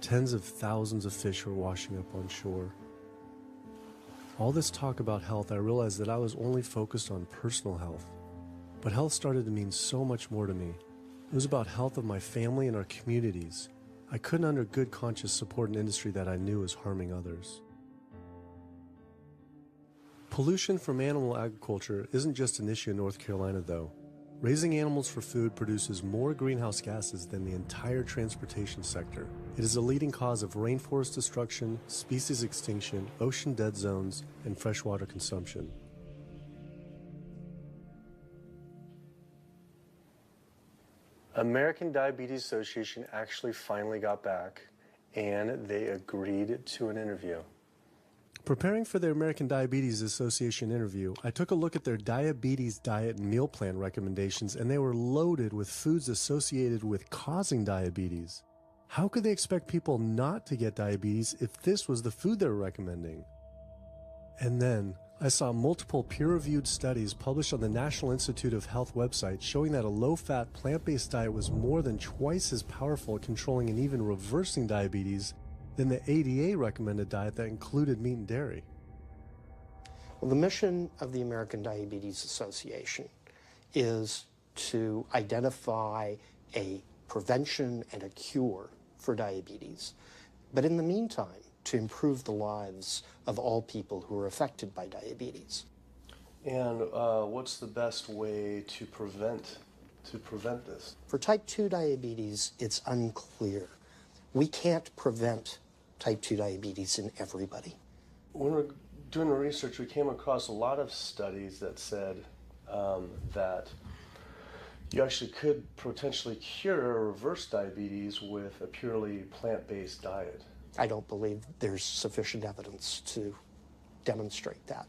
Tens of thousands of fish were washing up on shore. All this talk about health, I realized that I was only focused on personal health. But health started to mean so much more to me. It was about health of my family and our communities. I couldn't under good conscience support an industry that I knew was harming others. Pollution from animal agriculture isn't just an issue in North Carolina, though. Raising animals for food produces more greenhouse gases than the entire transportation sector. It is a leading cause of rainforest destruction, species extinction, ocean dead zones, and freshwater consumption. American Diabetes Association actually finally got back, and they agreed to an interview. Preparing for their American Diabetes Association interview, I took a look at their diabetes diet and meal plan recommendations, and they were loaded with foods associated with causing diabetes. How could they expect people not to get diabetes if this was the food they were recommending? And then, I saw multiple peer-reviewed studies published on the National Institute of Health website showing that a low-fat, plant-based diet was more than twice as powerful at controlling and even reversing diabetes than the ADA recommended diet that included meat and dairy. Well, the mission of the American Diabetes Association is to identify a prevention and a cure for diabetes, but in the meantime, to improve the lives of all people who are affected by diabetes. And what's the best way to prevent this? For type 2 diabetes, it's unclear. We can't prevent type 2 diabetes in everybody. When we're doing the research, we came across a lot of studies that said that you actually could potentially cure or reverse diabetes with a purely plant-based diet. I don't believe there's sufficient evidence to demonstrate that.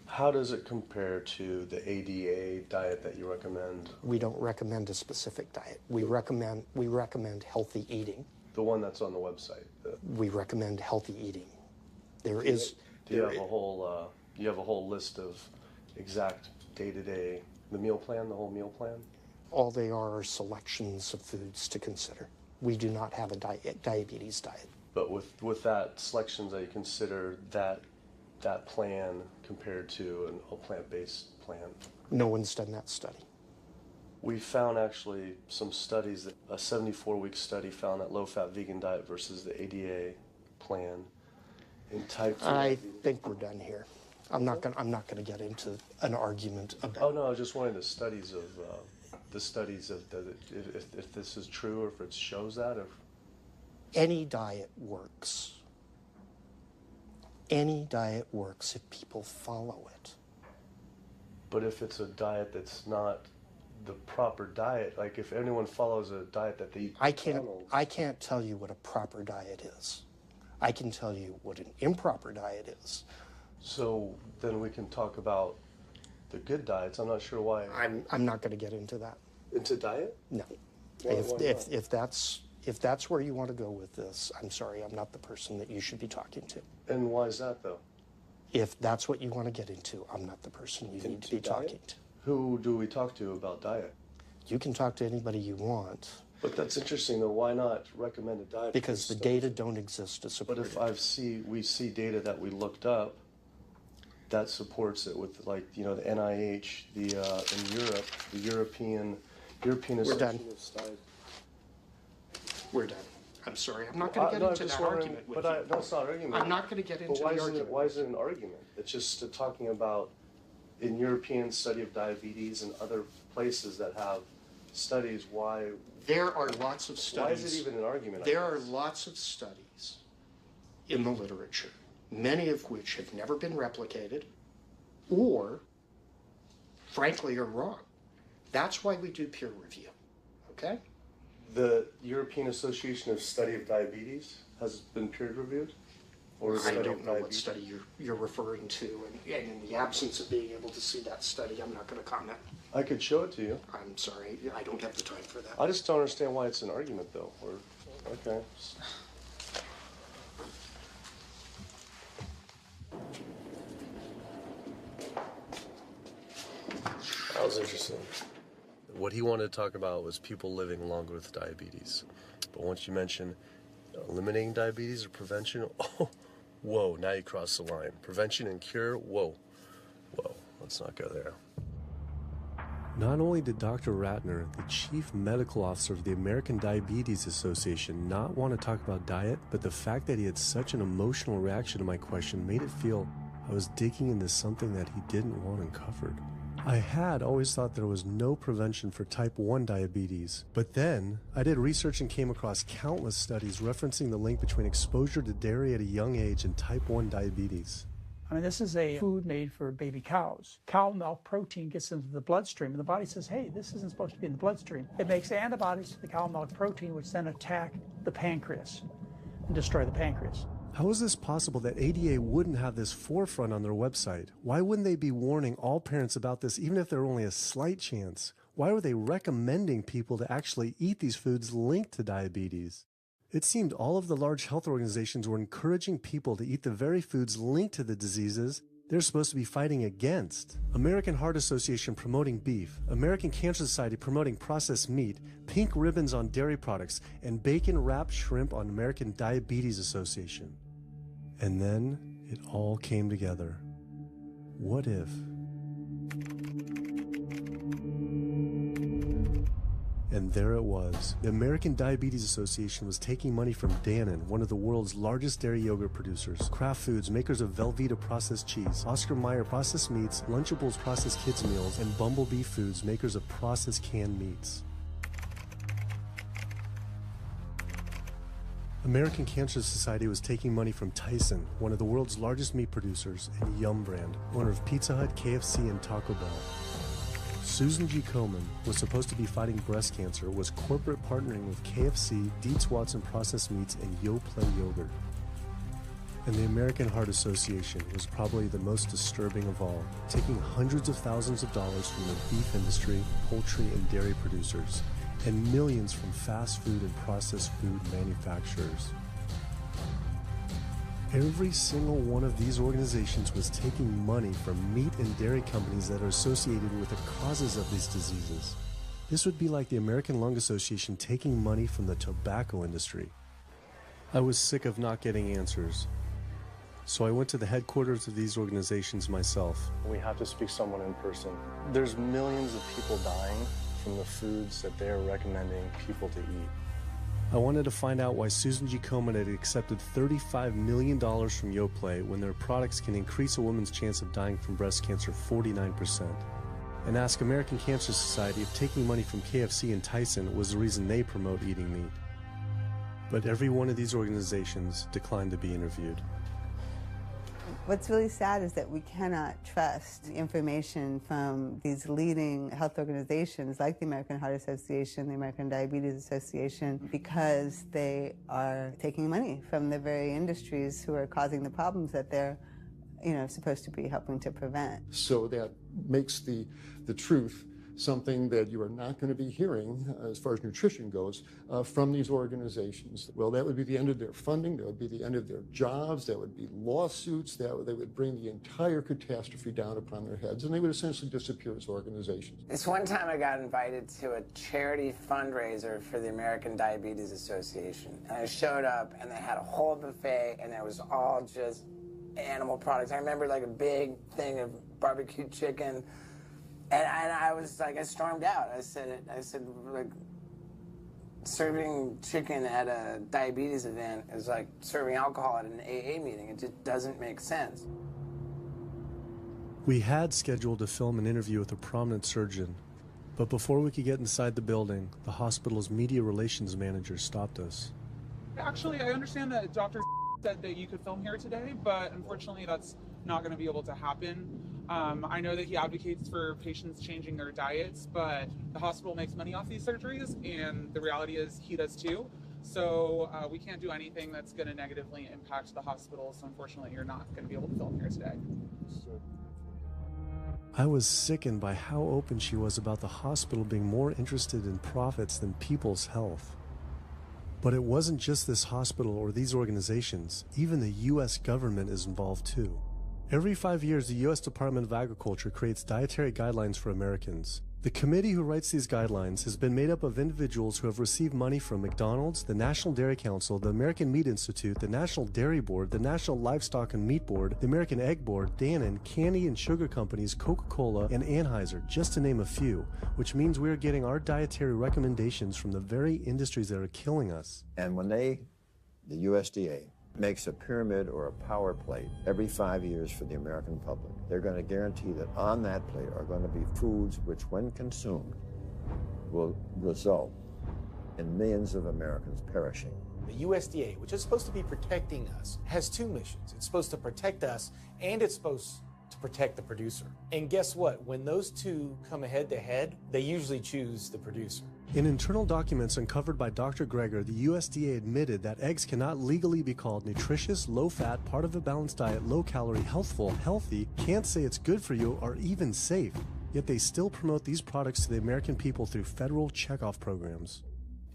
How does it compare to the ADA diet that you recommend? We don't recommend a specific diet. We recommend healthy eating. The one that's on the website. We recommend healthy eating. Do you have a whole list of exact day-to-day, the meal plan, the whole meal plan? All they are selections of foods to consider. We do not have a diabetes diet. But with that selections, that you consider that plan compared to a plant-based plan? No one's done that study. We found actually some studies, that a 74-week study found that low-fat vegan diet versus the ADA plan in type 2. I think we're done here. I'm not going to get into an argument about. Oh no, I was just wanting the studies of if this is true or if it shows that. Any diet works. Any diet works if people follow it. But if it's a diet that's not the proper diet, like if anyone follows a diet that they eat I can't tell you what a proper diet is. I can tell you what an improper diet is. So then we can talk about the good diets. I'm not sure why. I'm not going to get into that. Into diet? No. Why not? If that's where you want to go with this, I'm sorry, I'm not the person that you should be talking to. And why is that, though? If that's what you want to get into, I'm not the person you need to be talking to. Who do we talk to about diet? You can talk to anybody you want. But that's interesting, though. Why not recommend a diet? Because the data don't exist to support it. But if we see data that we looked up that supports it with, like, you know, the NIH, in Europe, the European Association of Studies. We're done. I'm sorry. I'm not going to get into that argument with you. No, it's not an argument. I'm not going to get into the argument. Why is it an argument? It's just talking about in European study of diabetes and other places that have studies why. There are lots of studies. Why is it even an argument? There are lots of studies in the literature, many of which have never been replicated or, frankly, are wrong. That's why we do peer review, okay? The European Association of Study of Diabetes has been peer-reviewed? I don't know what study you're referring to, and in the absence of being able to see that study, I'm not going to comment. I could show it to you. I'm sorry, I don't have the time for that. I just don't understand why it's an argument, though. Okay. That was interesting. What he wanted to talk about was people living longer with diabetes. But once you mention eliminating diabetes or prevention, oh, whoa, now you cross the line. Prevention and cure, whoa, let's not go there. Not only did Dr. Ratner, the chief medical officer of the American Diabetes Association, not want to talk about diet, but the fact that he had such an emotional reaction to my question made it feel I was digging into something that he didn't want uncovered. I had always thought there was no prevention for type 1 diabetes, but then I did research and came across countless studies referencing the link between exposure to dairy at a young age and type 1 diabetes. I mean, this is a food made for baby cows. Cow milk protein gets into the bloodstream, and the body says, hey, this isn't supposed to be in the bloodstream. It makes antibodies to the cow milk protein, which then attack the pancreas and destroy the pancreas. How is this possible that ADA wouldn't have this forefront on their website? Why wouldn't they be warning all parents about this, even if there were only a slight chance? Why were they recommending people to actually eat these foods linked to diabetes? It seemed all of the large health organizations were encouraging people to eat the very foods linked to the diseases they're supposed to be fighting against. American Heart Association promoting beef, American Cancer Society promoting processed meat, pink ribbons on dairy products, and bacon-wrapped shrimp on American Diabetes Association. And then it all came together. What if? And there it was. The American Diabetes Association was taking money from Dannon, one of the world's largest dairy yogurt producers, Kraft Foods, makers of Velveeta processed cheese, Oscar Mayer processed meats, Lunchables processed kids meals, and Bumblebee Foods, makers of processed canned meats. American Cancer Society was taking money from Tyson, one of the world's largest meat producers, and Yum Brand, owner of Pizza Hut, KFC, and Taco Bell. Susan G. Komen was supposed to be fighting breast cancer, was corporate partnering with KFC, Dietz Watson Processed Meats, and Yoplait Yogurt. And the American Heart Association was probably the most disturbing of all, taking hundreds of thousands of dollars from the beef industry, poultry, and dairy producers, and millions from fast food and processed food manufacturers. Every single one of these organizations was taking money from meat and dairy companies that are associated with the causes of these diseases. This would be like the American Lung Association taking money from the tobacco industry. I was sick of not getting answers, so I went to the headquarters of these organizations myself. We have to speak to someone in person. There's millions of people dying from the foods that they're recommending people to eat. I wanted to find out why Susan G. Komen had accepted $35 million from Yoplait when their products can increase a woman's chance of dying from breast cancer 49%. And ask American Cancer Society if taking money from KFC and Tyson was the reason they promote eating meat. But every one of these organizations declined to be interviewed. What's really sad is that we cannot trust information from these leading health organizations like the American Heart Association, the American Diabetes Association, because they are taking money from the very industries who are causing the problems that they're, supposed to be helping to prevent. So that makes the truth something that you are not going to be hearing, as far as nutrition goes, from these organizations. Well, that would be the end of their funding, that would be the end of their jobs, that would be lawsuits, they would bring the entire catastrophe down upon their heads, and they would essentially disappear as organizations. This one time I got invited to a charity fundraiser for the American Diabetes Association, and I showed up, and they had a whole buffet, and it was all just animal products. I remember like a big thing of barbecue chicken. And I was like, I stormed out. I said, like, serving chicken at a diabetes event is like serving alcohol at an AA meeting. It just doesn't make sense. We had scheduled to film an interview with a prominent surgeon, but before we could get inside the building, the hospital's media relations manager stopped us. Actually, I understand that Dr. said that you could film here today, but unfortunately that's not going to be able to happen. I know that he advocates for patients changing their diets, but the hospital makes money off these surgeries, and the reality is he does too. So we can't do anything that's going to negatively impact the hospital, so unfortunately you're not going to be able to film here today. I was sickened by how open she was about the hospital being more interested in profits than people's health. But it wasn't just this hospital or these organizations. Even the U.S. government is involved too. Every 5 years, the U.S. Department of Agriculture creates dietary guidelines for Americans. The committee who writes these guidelines has been made up of individuals who have received money from McDonald's, the National Dairy Council, the American Meat Institute, the National Dairy Board, the National Livestock and Meat Board, the American Egg Board, Dannon, candy and sugar companies, Coca-Cola, and Anheuser, just to name a few, which means we are getting our dietary recommendations from the very industries that are killing us. And when the USDA, makes a pyramid or a power plate every 5 years for the American public, they're going to guarantee that on that plate are going to be foods which, when consumed, will result in millions of Americans perishing. The USDA, which is supposed to be protecting us, has two missions. It's supposed to protect us, and it's supposed to protect the producer. And guess what? When those two come head to head, they usually choose the producer. In internal documents uncovered by Dr. Greger, the USDA admitted that eggs cannot legally be called nutritious, low-fat, part of a balanced diet, low-calorie, healthful, healthy, can't say it's good for you, or even safe. Yet they still promote these products to the American people through federal checkoff programs.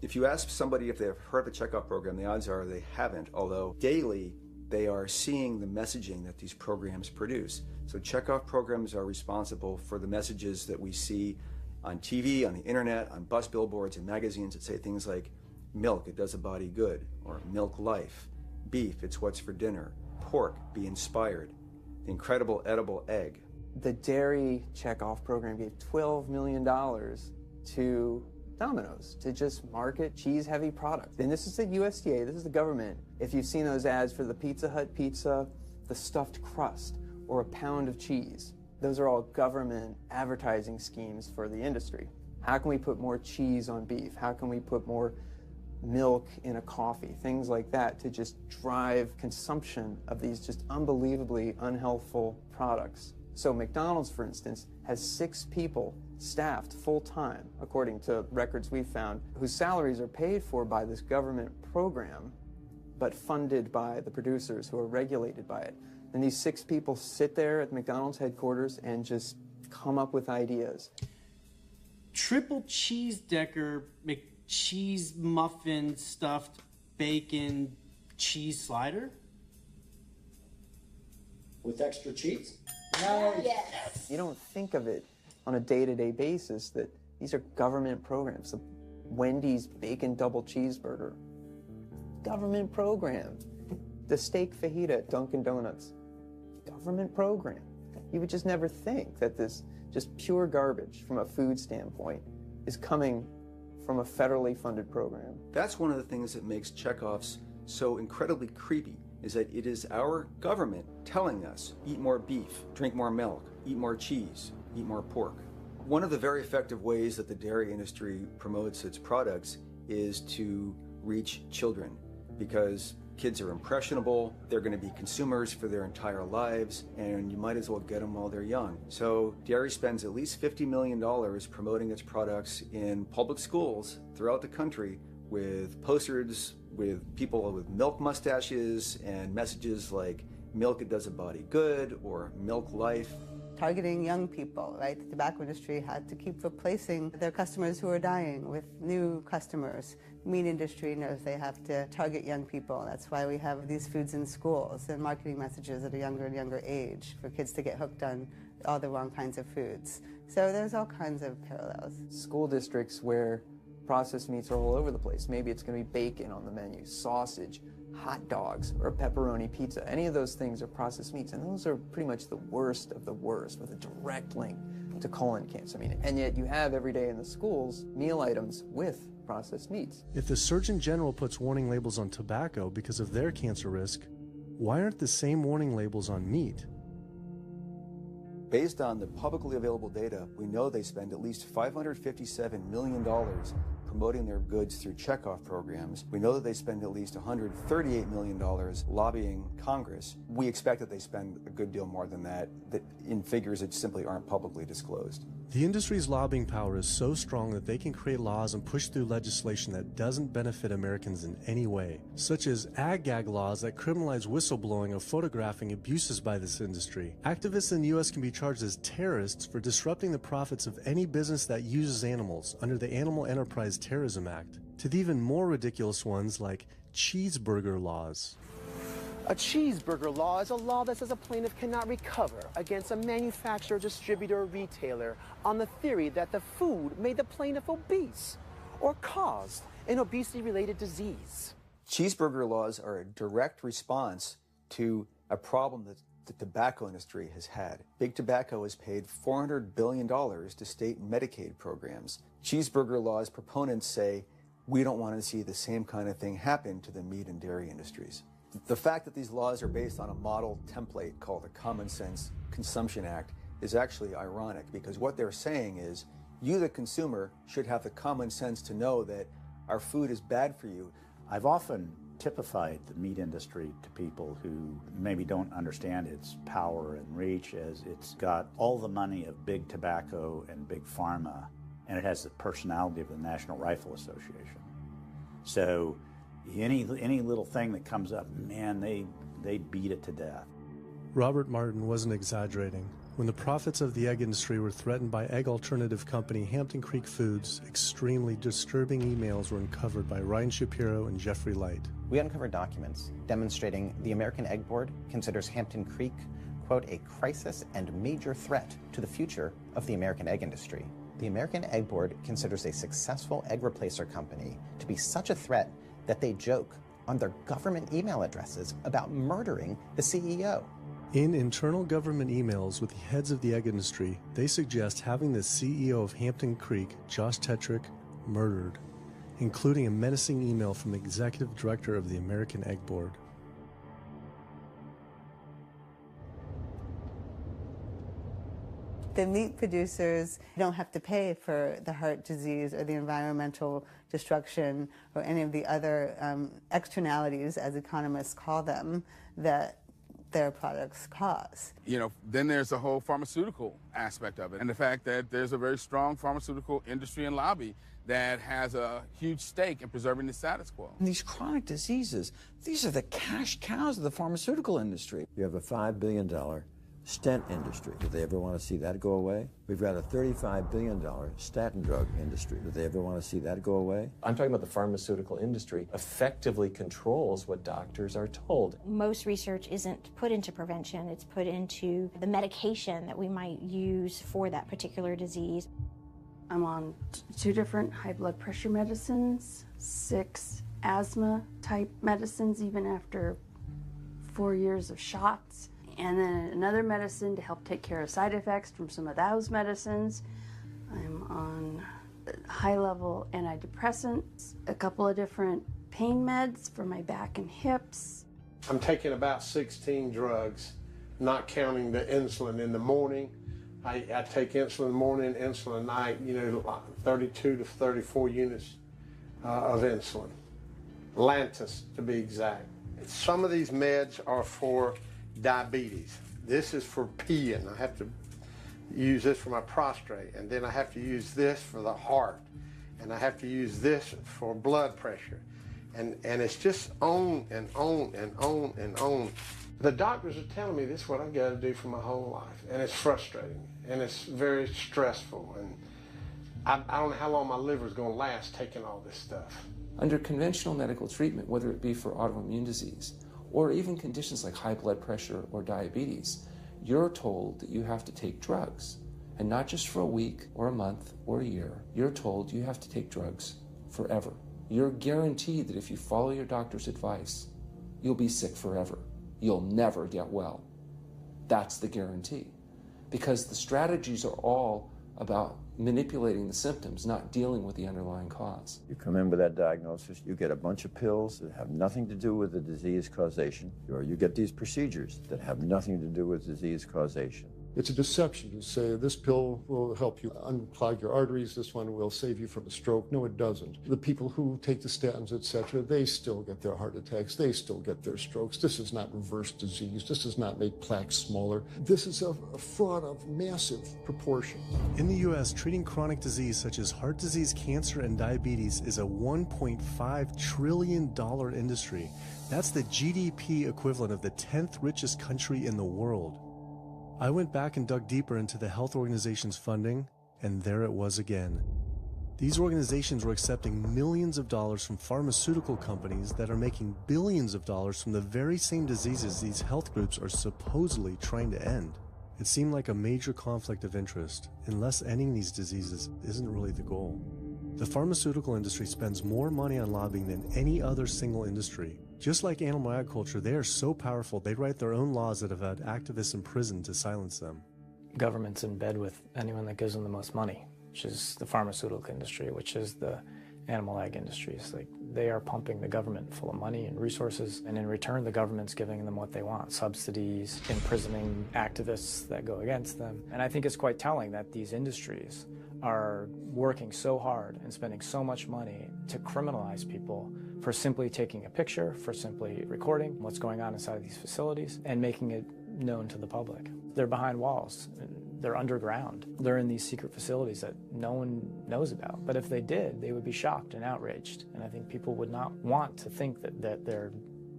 If you ask somebody if they've heard of the checkoff program, the odds are they haven't, although daily they are seeing the messaging that these programs produce. So checkoff programs are responsible for the messages that we see on TV, on the internet, on bus billboards and magazines that say things like, milk, it does a body good, or milk life, beef, it's what's for dinner, pork, be inspired, the incredible edible egg. The dairy checkoff program gave $12 million to Domino's to just market cheese-heavy products. And this is the USDA, this is the government. If you've seen those ads for the Pizza Hut pizza, the stuffed crust, or a pound of cheese, those are all government advertising schemes for the industry. How can we put more cheese on beef? How can we put more milk in a coffee? Things like that to just drive consumption of these just unbelievably unhealthful products. So McDonald's, for instance, has 6 people staffed full-time, according to records we found, whose salaries are paid for by this government program, but funded by the producers who are regulated by it. And these 6 people sit there at McDonald's headquarters and just come up with ideas. Triple cheese decker McCheese muffin stuffed bacon cheese slider? With extra cheese? Yes. You don't think of it on a day-to-day basis that these are government programs. The Wendy's bacon double cheeseburger, government program. The steak fajita at Dunkin' Donuts, government program. You would just never think that this just pure garbage from a food standpoint is coming from a federally funded program. That's one of the things that makes checkoffs so incredibly creepy, is that it is our government telling us, eat more beef, drink more milk, eat more cheese, eat more pork. One of the very effective ways that the dairy industry promotes its products is to reach children because kids are impressionable, they're going to be consumers for their entire lives, and you might as well get them while they're young. So dairy spends at least $50 million promoting its products in public schools throughout the country with posters with people with milk mustaches and messages like milk, it does a body good, or milk life. Targeting young people, right? The tobacco industry had to keep replacing their customers who are dying with new customers. The meat industry knows they have to target young people. That's why we have these foods in schools and marketing messages at a younger and younger age for kids to get hooked on all the wrong kinds of foods. So there's all kinds of parallels. School districts where processed meats are all over the place. Maybe it's going to be bacon on the menu, sausage, hot dogs, or a pepperoni pizza. Any of those things are processed meats, and those are pretty much the worst of the worst with a direct link to colon cancer. And yet you have every day in the schools meal items with processed meats. If the Surgeon General puts warning labels on tobacco because of their cancer risk, why aren't the same warning labels on meat? Based on the publicly available data, we know they spend at least $557 million promoting their goods through checkoff programs. We know that they spend at least $138 million lobbying Congress. We expect that they spend a good deal more than that in figures that simply aren't publicly disclosed. The industry's lobbying power is so strong that they can create laws and push through legislation that doesn't benefit Americans in any way, such as ag-gag laws that criminalize whistleblowing or photographing abuses by this industry. Activists in the U.S. can be charged as terrorists for disrupting the profits of any business that uses animals under the Animal Enterprise Terrorism Act, to the even more ridiculous ones like cheeseburger laws. A cheeseburger law is a law that says a plaintiff cannot recover against a manufacturer, distributor, or retailer on the theory that the food made the plaintiff obese or caused an obesity-related disease. Cheeseburger laws are a direct response to a problem that the tobacco industry has had. Big Tobacco has paid $400 billion to state Medicaid programs. Cheeseburger laws proponents say, we don't want to see the same kind of thing happen to the meat and dairy industries. The fact that these laws are based on a model template called the Common Sense Consumption Act is actually ironic, because what they're saying is you, the consumer, should have the common sense to know that our food is bad for you. I've often typified the meat industry to people who maybe don't understand its power and reach, as it's got all the money of big tobacco and big pharma, and it has the personality of the National Rifle Association. So any little thing that comes up, man, they beat it to death. Robert Martin wasn't exaggerating. When the profits of the egg industry were threatened by egg alternative company Hampton Creek Foods, extremely disturbing emails were uncovered by Ryan Shapiro and Jeffrey Light. We uncovered documents demonstrating the American Egg Board considers Hampton Creek, quote, a crisis and major threat to the future of the American egg industry. The American Egg Board considers a successful egg replacer company to be such a threat that they joke on their government email addresses about murdering the CEO. In internal government emails with the heads of the egg industry, they suggest having the CEO of Hampton Creek, Josh Tetrick, murdered, including a menacing email from the executive director of the American Egg Board. The meat producers don't have to pay for the heart disease or the environmental destruction or any of the other externalities, as economists call them, that their products cause. You know, then there's the whole pharmaceutical aspect of it, and the fact that there's a very strong pharmaceutical industry and lobby that has a huge stake in preserving the status quo. And these chronic diseases, these are the cash cows of the pharmaceutical industry. You have a $5 billion stent industry. Do they ever want to see that go away? We've got a $35 billion statin drug industry. Do they ever want to see that go away? I'm talking about the pharmaceutical industry effectively controls what doctors are told. Most research isn't put into prevention, it's put into the medication that we might use for that particular disease. I'm on 2 different high blood pressure medicines, 6 asthma type medicines, even after 4 years of shots. And then another medicine to help take care of side effects from some of those medicines. I'm on high-level antidepressants, a couple of different pain meds for my back and hips. I'm taking about 16 drugs, not counting the insulin in the morning. I take insulin in the morning, insulin at night, 32 to 34 units of insulin. Lantus to be exact. Some of these meds are for diabetes. This is for peeing. I have to use this for my prostate, and then I have to use this for the heart, and I have to use this for blood pressure. And it's just on and on and on and on. The doctors are telling me this is what I've got to do for my whole life, and it's frustrating, and it's very stressful, and I don't know how long my liver is going to last taking all this stuff. Under conventional medical treatment, whether it be for autoimmune disease or even conditions like high blood pressure or diabetes, you're told that you have to take drugs. And not just for a week or a month or a year. You're told you have to take drugs forever. You're guaranteed that if you follow your doctor's advice, you'll be sick forever. You'll never get well. That's the guarantee. Because the strategies are all about manipulating the symptoms, not dealing with the underlying cause. You come in with that diagnosis, you get a bunch of pills that have nothing to do with the disease causation, or you get these procedures that have nothing to do with disease causation. It's a deception to say this pill will help you unclog your arteries, this one will save you from a stroke. No, it doesn't. The people who take the statins, etc., they still get their heart attacks, they still get their strokes. This does not reverse disease. This does not make plaques smaller. This is a fraud of massive proportion. In the U.S., treating chronic disease such as heart disease, cancer, and diabetes is a $1.5 trillion industry. That's the GDP equivalent of the 10th richest country in the world. I went back and dug deeper into the health organization's funding, and there it was again. These organizations were accepting millions of dollars from pharmaceutical companies that are making billions of dollars from the very same diseases these health groups are supposedly trying to end. It seemed like a major conflict of interest, unless ending these diseases isn't really the goal. The pharmaceutical industry spends more money on lobbying than any other single industry. Just like animal agriculture, they are so powerful they write their own laws that have had activists imprisoned to silence them. Government's in bed with anyone that gives them the most money, which is the pharmaceutical industry, which is the animal ag industries. Like, they are pumping the government full of money and resources, and in return the government's giving them what they want: subsidies, imprisoning activists that go against them. And I think it's quite telling that these industries are working so hard and spending so much money to criminalize people for simply taking a picture, for simply recording what's going on inside of these facilities and making it known to the public. They're behind walls. They're underground. They're in these secret facilities that no one knows about. But if they did, they would be shocked and outraged. And I think people would not want to think that their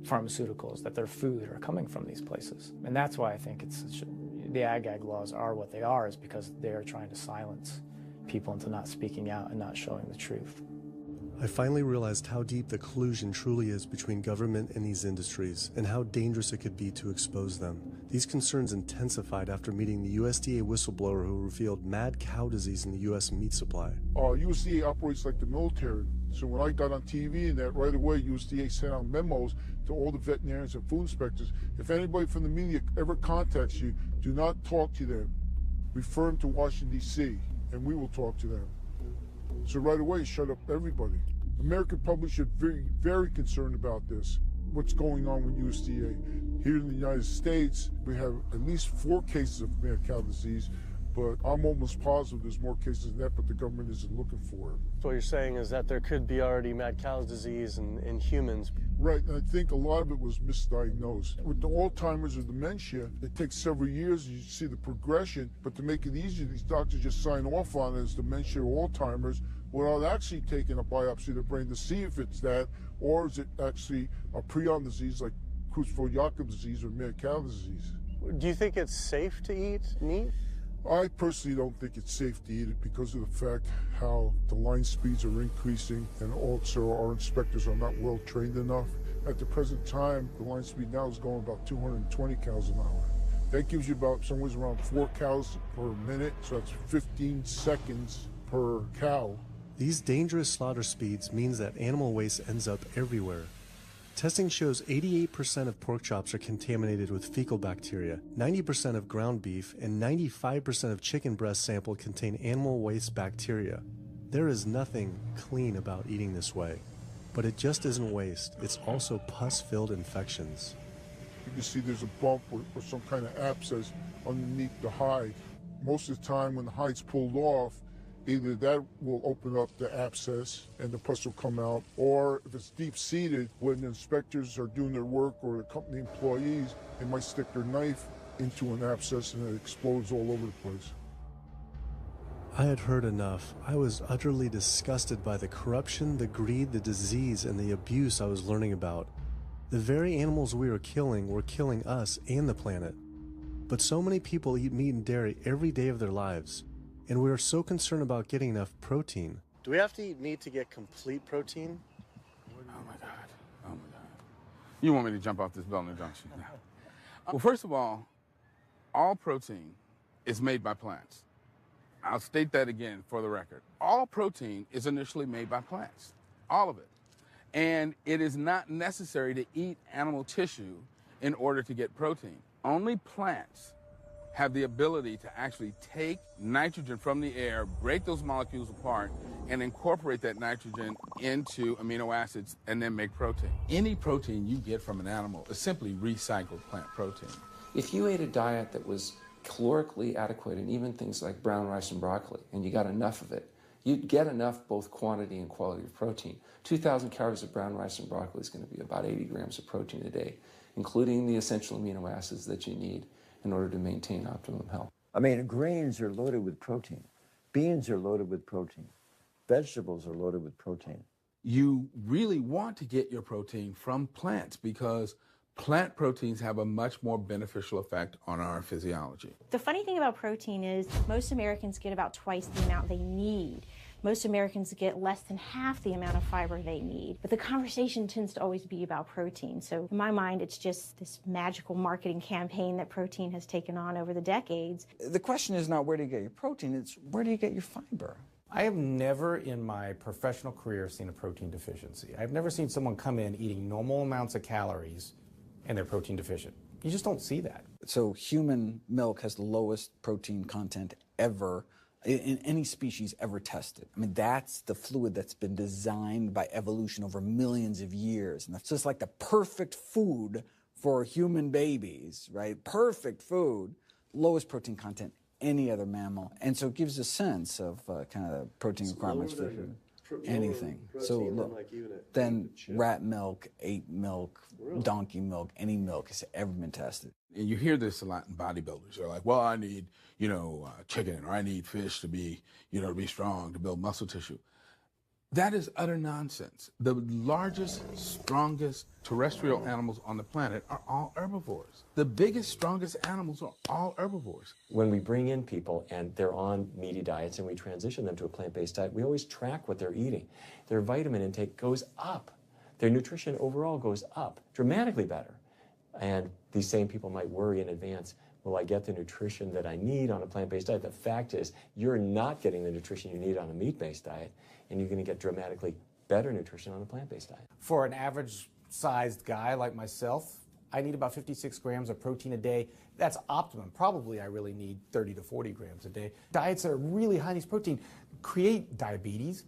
pharmaceuticals, that their food are coming from these places. And that's why I think the ag laws are what they are, is because they are trying to silence people into not speaking out and not showing the truth. I finally realized how deep the collusion truly is between government and these industries, and how dangerous it could be to expose them. These concerns intensified after meeting the USDA whistleblower who revealed mad cow disease in the U.S. meat supply. USDA operates like the military. So when I got on TV and that, right away USDA sent out memos to all the veterinarians and food inspectors. If anybody from the media ever contacts you, do not talk to them. Refer them to Washington, D.C., and we will talk to them. So right away, shut up everybody. American public should be very concerned about this. What's going on with USDA? Here in the United States, we have at least 4 cases of mad cow disease, but I'm almost positive there's more cases than that, but the government isn't looking for it. So what you're saying is that there could be already mad cow disease in humans. Right, and I think a lot of it was misdiagnosed. With the Alzheimer's or dementia, it takes several years, you see the progression, but to make it easier, these doctors just sign off on it as dementia or Alzheimer's without actually taking a biopsy of the brain to see if it's that, or is it actually a prion disease like Creutzfeldt-Jakob disease or mad cow disease. Do you think it's safe to eat meat? I personally don't think it's safe to eat it because of the fact how the line speeds are increasing, and also our inspectors are not well trained enough. At the present time, the line speed now is going about 220 cows an hour. That gives you about somewhere around 4 cows per minute, so that's 15 seconds per cow. These dangerous slaughter speeds means that animal waste ends up everywhere. Testing shows 88% of pork chops are contaminated with fecal bacteria, 90% of ground beef, and 95% of chicken breast sample contain animal waste bacteria. There is nothing clean about eating this way. But it just isn't waste, it's also pus-filled infections. You can see there's a bump or some kind of abscess underneath the hide. Most of the time when the hide's pulled off, Either that will open up the abscess and the pus will come out, or if it's deep-seated, when the inspectors are doing their work or the company employees, they might stick their knife into an abscess and it explodes all over the place. I had heard enough. I was utterly disgusted by the corruption, the greed, the disease, and the abuse I was learning about. The very animals we were killing us and the planet. But so many people eat meat and dairy every day of their lives, and we are so concerned about getting enough protein. Do we have to eat meat to get complete protein? Oh my God. Oh my God. You want me to jump off this Beltner Junction? Well, first of all protein is made by plants. I'll state that again for the record. All protein is initially made by plants. All of it. And it is not necessary to eat animal tissue in order to get protein. Only plants have the ability to actually take nitrogen from the air, break those molecules apart, and incorporate that nitrogen into amino acids and then make protein. Any protein you get from an animal is simply recycled plant protein. If you ate a diet that was calorically adequate, and even things like brown rice and broccoli, and you got enough of it, you'd get enough both quantity and quality of protein. 2,000 calories of brown rice and broccoli is going to be about 80 grams of protein a day, including the essential amino acids that you need in order to maintain optimum health. I mean, grains are loaded with protein. Beans are loaded with protein. Vegetables are loaded with protein. You really want to get your protein from plants because plant proteins have a much more beneficial effect on our physiology. The funny thing about protein is most Americans get about twice the amount they need. Most Americans get less than half the amount of fiber they need. But the conversation tends to always be about protein. So in my mind, it's just this magical marketing campaign that protein has taken on over the decades. The question is not where do you get your protein, it's where do you get your fiber? I have never in my professional career seen a protein deficiency. I've never seen someone come in eating normal amounts of calories and they're protein deficient. You just don't see that. So human milk has the lowest protein content ever in any species ever tested. I mean, that's the fluid that's been designed by evolution over millions of years. And that's just like the perfect food for human babies, right? Perfect food, lowest protein content any other mammal. And so it gives a sense of kind of the protein requirements for anything. So then rat milk, ape milk, donkey milk, any milk has ever been tested. And you hear this a lot in bodybuilders. They're like, well, I need, chicken, or I need fish to be, to be strong, to build muscle tissue. That is utter nonsense. The largest, strongest terrestrial animals on the planet are all herbivores. The biggest, strongest animals are all herbivores. When we bring in people and they're on meaty diets and we transition them to a plant-based diet, we always track what they're eating. Their vitamin intake goes up. Their nutrition overall goes up, dramatically better. And these same people might worry in advance, will I get the nutrition that I need on a plant-based diet? The fact is, you're not getting the nutrition you need on a meat-based diet, and you're going to get dramatically better nutrition on a plant-based diet. For an average-sized guy like myself, I need about 56 grams of protein a day. That's optimum. Probably I really need 30 to 40 grams a day. Diets that are really high in these protein create diabetes,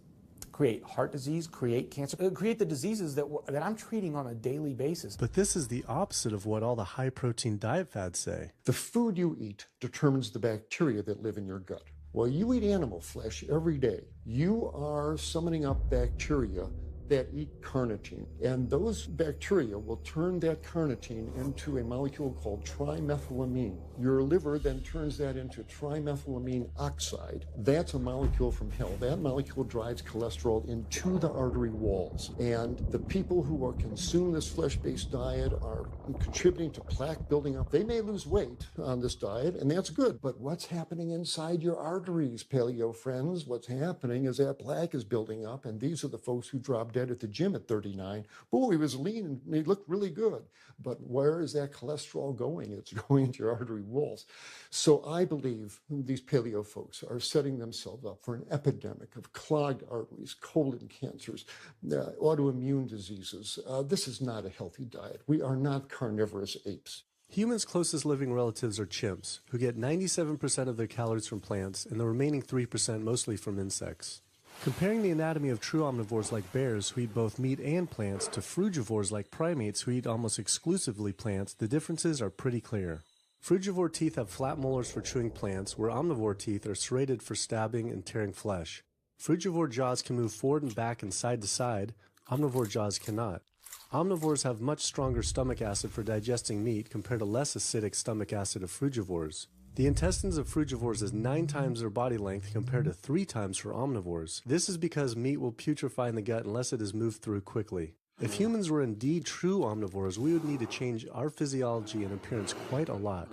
create heart disease, create cancer, create the diseases that I'm treating on a daily basis. But this is the opposite of what all the high-protein diet fads say. The food you eat determines the bacteria that live in your gut. Well, you eat animal flesh every day. You are summoning up bacteria that eat carnitine. And those bacteria will turn that carnitine into a molecule called trimethylamine. Your liver then turns that into trimethylamine oxide. That's a molecule from hell. That molecule drives cholesterol into the artery walls. And the people who are consuming this flesh-based diet are contributing to plaque building up. They may lose weight on this diet, and that's good. But what's happening inside your arteries, paleo friends? What's happening is that plaque is building up, and these are the folks who drop dead at the gym at 39. Oh, he was lean and he looked really good. But where is that cholesterol going? It's going into your artery walls. So I believe these paleo folks are setting themselves up for an epidemic of clogged arteries, colon cancers, autoimmune diseases. This is not a healthy diet. We are not carnivorous apes. Humans' closest living relatives are chimps, who get 97% of their calories from plants and the remaining 3% mostly from insects. Comparing the anatomy of true omnivores like bears, who eat both meat and plants, to frugivores like primates, who eat almost exclusively plants, the differences are pretty clear. Frugivore teeth have flat molars for chewing plants, where omnivore teeth are serrated for stabbing and tearing flesh. Frugivore jaws can move forward and back and side to side. Omnivore jaws cannot. Omnivores have much stronger stomach acid for digesting meat compared to less acidic stomach acid of frugivores. The intestines of frugivores is 9 times their body length compared to 3 times for omnivores. This is because meat will putrefy in the gut unless it is moved through quickly. If humans were indeed true omnivores, we would need to change our physiology and appearance quite a lot.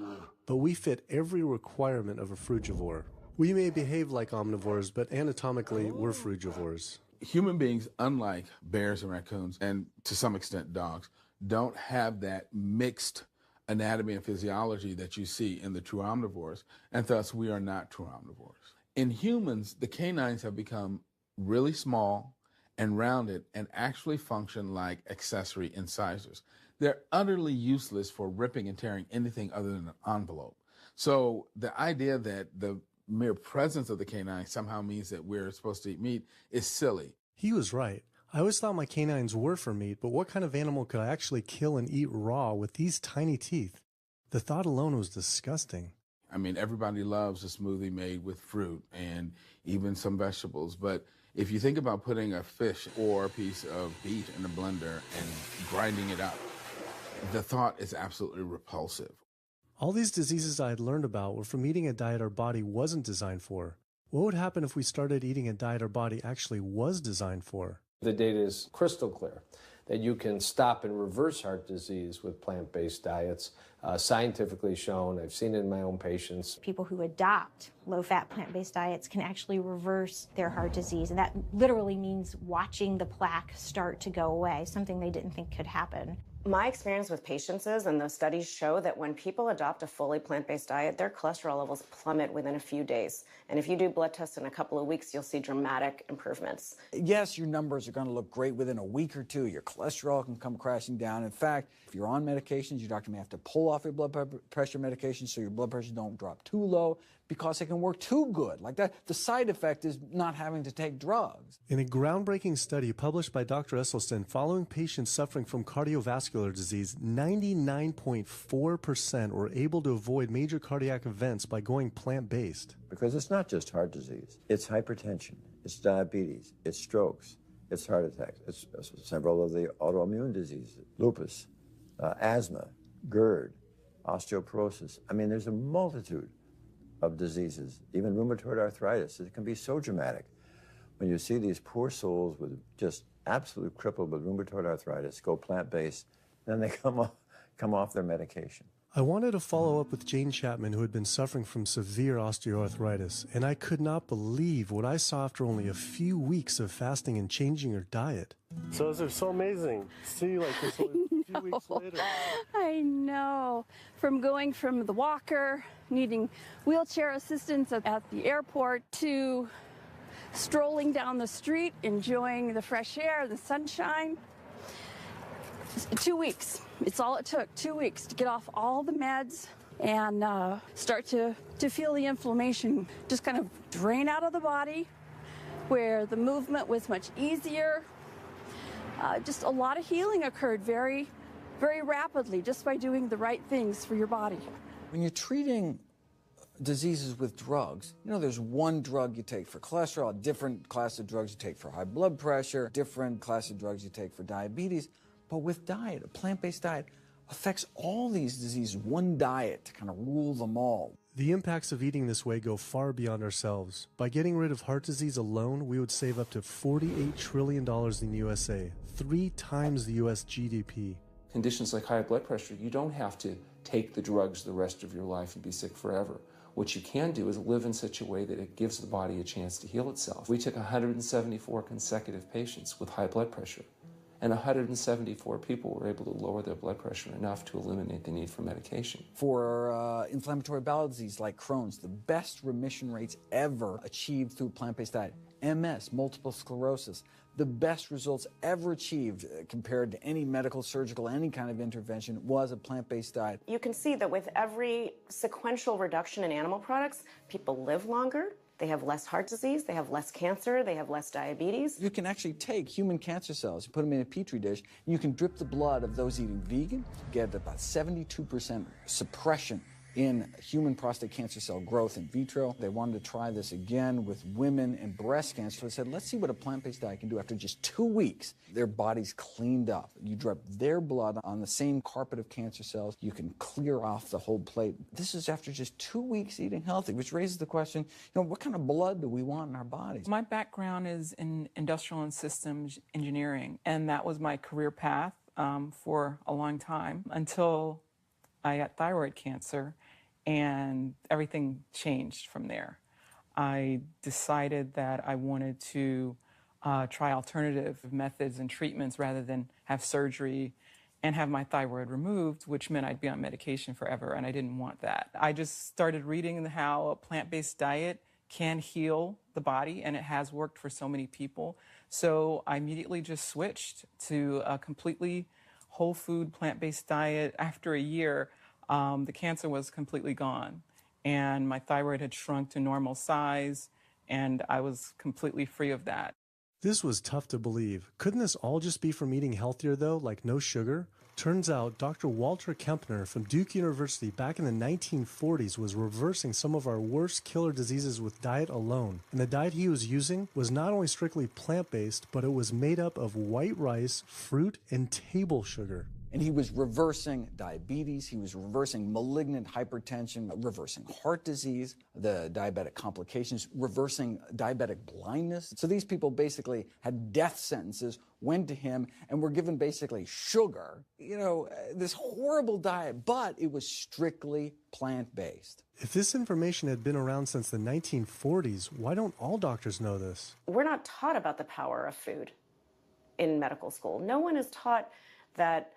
But we fit every requirement of a frugivore. We may behave like omnivores, but anatomically, we're frugivores. Human beings, unlike bears and raccoons, and to some extent dogs, don't have that mixed anatomy and physiology that you see in the true omnivores, and thus we are not true omnivores. In humans, the canines have become really small and rounded and actually function like accessory incisors. They're utterly useless for ripping and tearing anything other than an envelope. So the idea that the mere presence of the canine somehow means that we're supposed to eat meat is silly. He was right. I always thought my canines were for meat, but what kind of animal could I actually kill and eat raw with these tiny teeth? The thought alone was disgusting. I mean, everybody loves a smoothie made with fruit and even some vegetables, but if you think about putting a fish or a piece of beef in a blender and grinding it up, the thought is absolutely repulsive. All these diseases I had learned about were from eating a diet our body wasn't designed for. What would happen if we started eating a diet our body actually was designed for? The data is crystal clear that you can stop and reverse heart disease with plant-based diets, scientifically shown. I've seen it in my own patients. People who adopt low-fat plant-based diets can actually reverse their heart disease, and that literally means watching the plaque start to go away, something they didn't think could happen. My experience with patients is, and those studies show, that when people adopt a fully plant-based diet, their cholesterol levels plummet within a few days. And if you do blood tests in a couple of weeks, you'll see dramatic improvements. Yes, your numbers are going to look great within a week or two. Your cholesterol can come crashing down. In fact, if you're on medications, your doctor may have to pull off your blood pressure medication so your blood pressure don't drop too low, because it can work too good. Like that, the side effect is not having to take drugs. In a groundbreaking study published by Dr. Esselstyn following patients suffering from cardiovascular disease, 99.4% were able to avoid major cardiac events by going plant-based. Because it's not just heart disease. It's hypertension, it's diabetes, it's strokes, it's heart attacks, it's several of the autoimmune diseases, lupus, asthma, GERD, osteoporosis. I mean, there's a multitude of diseases, even rheumatoid arthritis. It can be so dramatic. When you see these poor souls with just absolute crippled with rheumatoid arthritis go plant-based, then they come off their medication. I wanted to follow up with Jane Chapman, who had been suffering from severe osteoarthritis, and I could not believe what I saw after only a few weeks of fasting and changing her diet. So they're so amazing. See, like this only a few weeks later. I know. From going from the walker, needing wheelchair assistance at the airport, to strolling down the street, enjoying the fresh air, the sunshine. 2 weeks. It's all it took, 2 weeks to get off all the meds and start to feel the inflammation just kind of drain out of the body, where the movement was much easier. Just a lot of healing occurred very, very rapidly just by doing the right things for your body. When you're treating diseases with drugs, you know, there's one drug you take for cholesterol, a different class of drugs you take for high blood pressure, different class of drugs you take for diabetes. But with diet, a plant-based diet affects all these diseases, one diet to kind of rule them all. The impacts of eating this way go far beyond ourselves. By getting rid of heart disease alone, we would save up to $48 trillion in the USA, 3 times the US GDP. Conditions like high blood pressure, you don't have to take the drugs the rest of your life and be sick forever. What you can do is live in such a way that it gives the body a chance to heal itself. We took 174 consecutive patients with high blood pressure, and 174 people were able to lower their blood pressure enough to eliminate the need for medication. For inflammatory bowel disease like Crohn's, the best remission rates ever achieved through plant-based diet. MS, multiple sclerosis, the best results ever achieved compared to any medical, surgical, any kind of intervention was a plant-based diet. You can see that with every sequential reduction in animal products, people live longer, they have less heart disease, they have less cancer, they have less diabetes. You can actually take human cancer cells, you put them in a petri dish, and you can drip the blood of those eating vegan, get about 72% suppression in human prostate cancer cell growth in vitro. They wanted to try this again with women and breast cancer. So they said, let's see what a plant-based diet can do. After just 2 weeks, their bodies cleaned up. You drop their blood on the same carpet of cancer cells. You can clear off the whole plate. This is after just 2 weeks eating healthy, which raises the question, what kind of blood do we want in our bodies? My background is in industrial and systems engineering, and that was my career path for a long time until I got thyroid cancer, and everything changed from there. I decided that I wanted to try alternative methods and treatments rather than have surgery and have my thyroid removed, which meant I'd be on medication forever, and I didn't want that. I just started reading how a plant-based diet can heal the body, and it has worked for so many people. So I immediately just switched to a completely whole food plant-based diet. After a year, the cancer was completely gone, and my thyroid had shrunk to normal size, and I was completely free of that. This was tough to believe. Couldn't this all just be from eating healthier, though, like no sugar? Turns out Dr. Walter Kempner from Duke University back in the 1940s was reversing some of our worst killer diseases with diet alone. And the diet he was using was not only strictly plant-based, but it was made up of white rice, fruit, and table sugar. And he was reversing diabetes, he was reversing malignant hypertension, reversing heart disease, the diabetic complications, reversing diabetic blindness. So these people basically had death sentences, went to him, and were given basically sugar, this horrible diet, but it was strictly plant-based. If this information had been around since the 1940s, why don't all doctors know this? We're not taught about the power of food in medical school. No one is taught that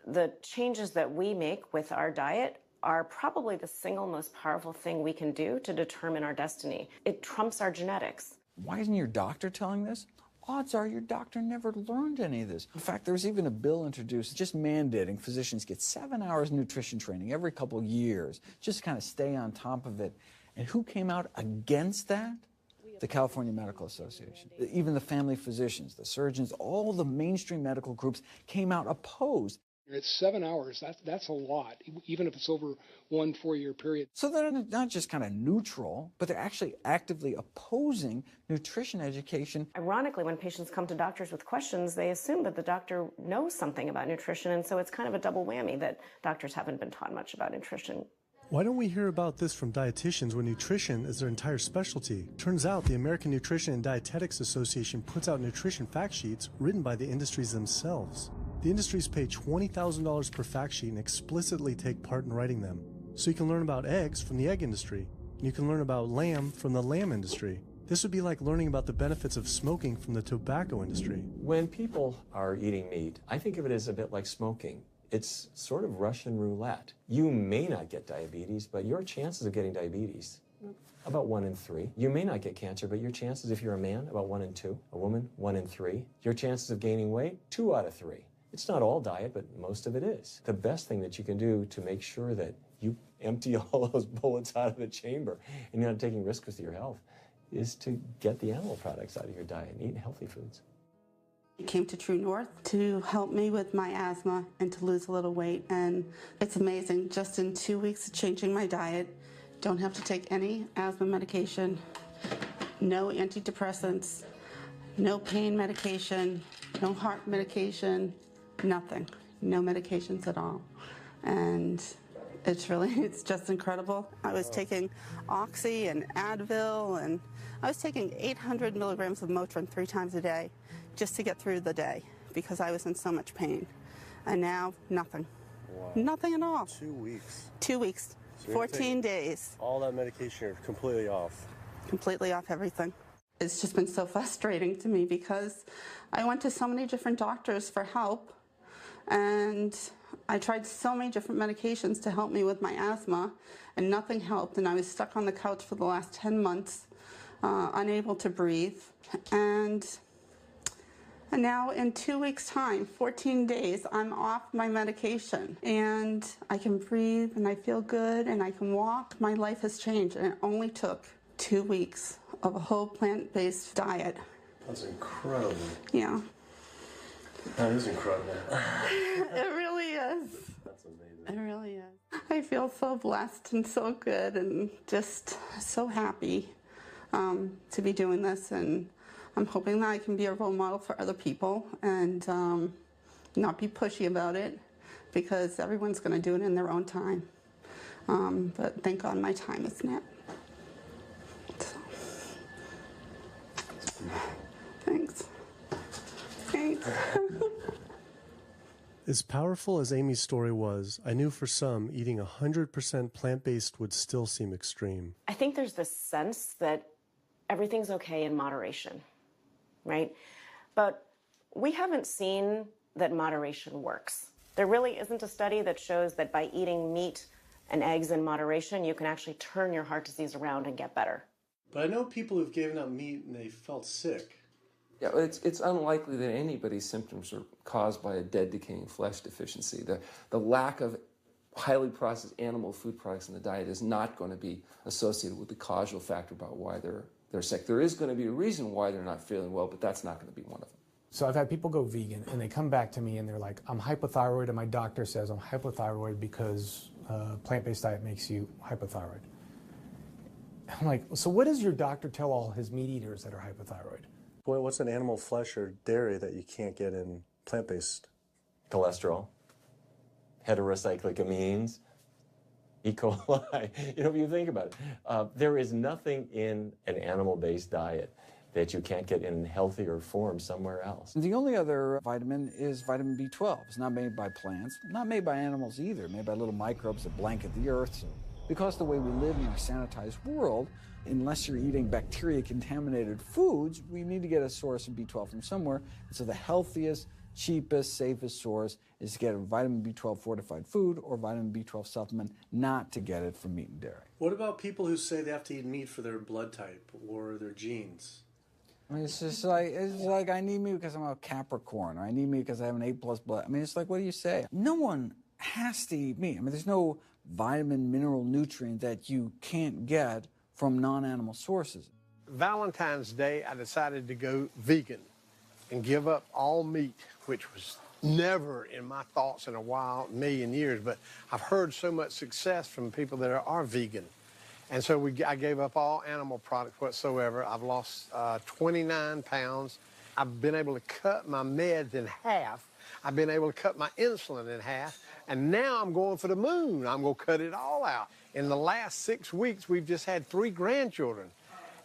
the changes that we make with our diet are probably the single most powerful thing we can do to determine our destiny. It trumps our genetics. Why isn't your doctor telling this? Odds are your doctor never learned any of this. In fact, there was even a bill introduced just mandating physicians get 7 hours nutrition training every couple of years, just to kind of stay on top of it. And who came out against that? The California Medical Association. Even the family physicians, the surgeons, all the mainstream medical groups came out opposed. It's 7 hours. That's a lot, even if it's over 1 4-year period. So they're not just kind of neutral, but they're actually actively opposing nutrition education. Ironically, when patients come to doctors with questions, they assume that the doctor knows something about nutrition, and so it's kind of a double whammy that doctors haven't been taught much about nutrition. Why don't we hear about this from dietitians when nutrition is their entire specialty? Turns out the American Nutrition and Dietetics Association puts out nutrition fact sheets written by the industries themselves. The industries pay $20,000 per fact sheet and explicitly take part in writing them. So you can learn about eggs from the egg industry, and you can learn about lamb from the lamb industry. This would be like learning about the benefits of smoking from the tobacco industry. When people are eating meat, I think of it as a bit like smoking. It's sort of Russian roulette. You may not get diabetes, but your chances of getting diabetes, about 1 in 3. You may not get cancer, but your chances, if you're a man, about 1 in 2. A woman, 1 in 3. Your chances of gaining weight, 2 out of 3. It's not all diet, but most of it is. The best thing that you can do to make sure that you empty all those bullets out of the chamber and you're not taking risks with your health is to get the animal products out of your diet and eat healthy foods. I came to True North to help me with my asthma and to lose a little weight, and it's amazing. Just in 2 weeks of changing my diet, don't have to take any asthma medication, no antidepressants, no pain medication, no heart medication, nothing, no medications at all. And it's just incredible. I was taking Oxy and Advil, and I was taking 800 milligrams of Motrin 3 times a day just to get through the day because I was in so much pain. And now, nothing. Wow. Nothing at all. 2 weeks. 2 weeks, So 14 days. All that medication, you're completely off. Completely off everything. It's just been so frustrating to me because I went to so many different doctors for help, and I tried so many different medications to help me with my asthma, and nothing helped, and I was stuck on the couch for the last 10 months, unable to breathe. And now in 2 weeks' time, 14 days, I'm off my medication, and I can breathe, and I feel good, and I can walk. My life has changed, and it only took 2 weeks of a whole plant-based diet. That's incredible. Yeah. That is incredible. It really is. That's amazing. It really is. I feel so blessed and so good and just so happy to be doing this, and I'm hoping that I can be a role model for other people and not be pushy about it, because everyone's going to do it in their own time. But thank God my time is now. So. Thanks. Thanks. As powerful as Amy's story was, I knew for some, eating 100% plant-based would still seem extreme. I think there's this sense that everything's okay in moderation, right? But we haven't seen that moderation works. There really isn't a study that shows that by eating meat and eggs in moderation, you can actually turn your heart disease around and get better. But I know people who've given up meat and they felt sick. Yeah, it's unlikely that anybody's symptoms are caused by a dead, decaying flesh deficiency. The lack of highly processed animal food products in the diet is not going to be associated with the causal factor about why they're sick. There is going to be a reason why they're not feeling well, but that's not going to be one of them. So I've had people go vegan, and they come back to me, and they're like, I'm hypothyroid, and my doctor says I'm hypothyroid because plant-based diet makes you hypothyroid. I'm like, so what does your doctor tell all his meat eaters that are hypothyroid? Boy, what's an animal flesh or dairy that you can't get in plant-based? Cholesterol, heterocyclic amines, E. coli. If you think about it, there is nothing in an animal-based diet that you can't get in healthier form somewhere else. The only other vitamin is vitamin B12. It's not made by plants, not made by animals either, made by little microbes that blanket the earth. So because the way we live in our sanitized world, unless you're eating bacteria-contaminated foods, we need to get a source of B12 from somewhere. And so the healthiest, cheapest, safest source is to get a vitamin B12 fortified food or vitamin B12 supplement, not to get it from meat and dairy. What about people who say they have to eat meat for their blood type or their genes? I mean, it's like I need meat because I'm a Capricorn, or I need meat because I have an A+ blood. I mean, it's like, what do you say? No one has to eat meat. I mean, there's no vitamin, mineral, nutrient that you can't get from non-animal sources. Valentine's Day, I decided to go vegan and give up all meat, which was never in my thoughts in a million years, but I've heard so much success from people that are vegan. And so I gave up all animal products whatsoever. I've lost 29 pounds. I've been able to cut my meds in half. I've been able to cut my insulin in half. And now I'm going for the moon. I'm going to cut it all out. In the last 6 weeks, we've just had 3 grandchildren.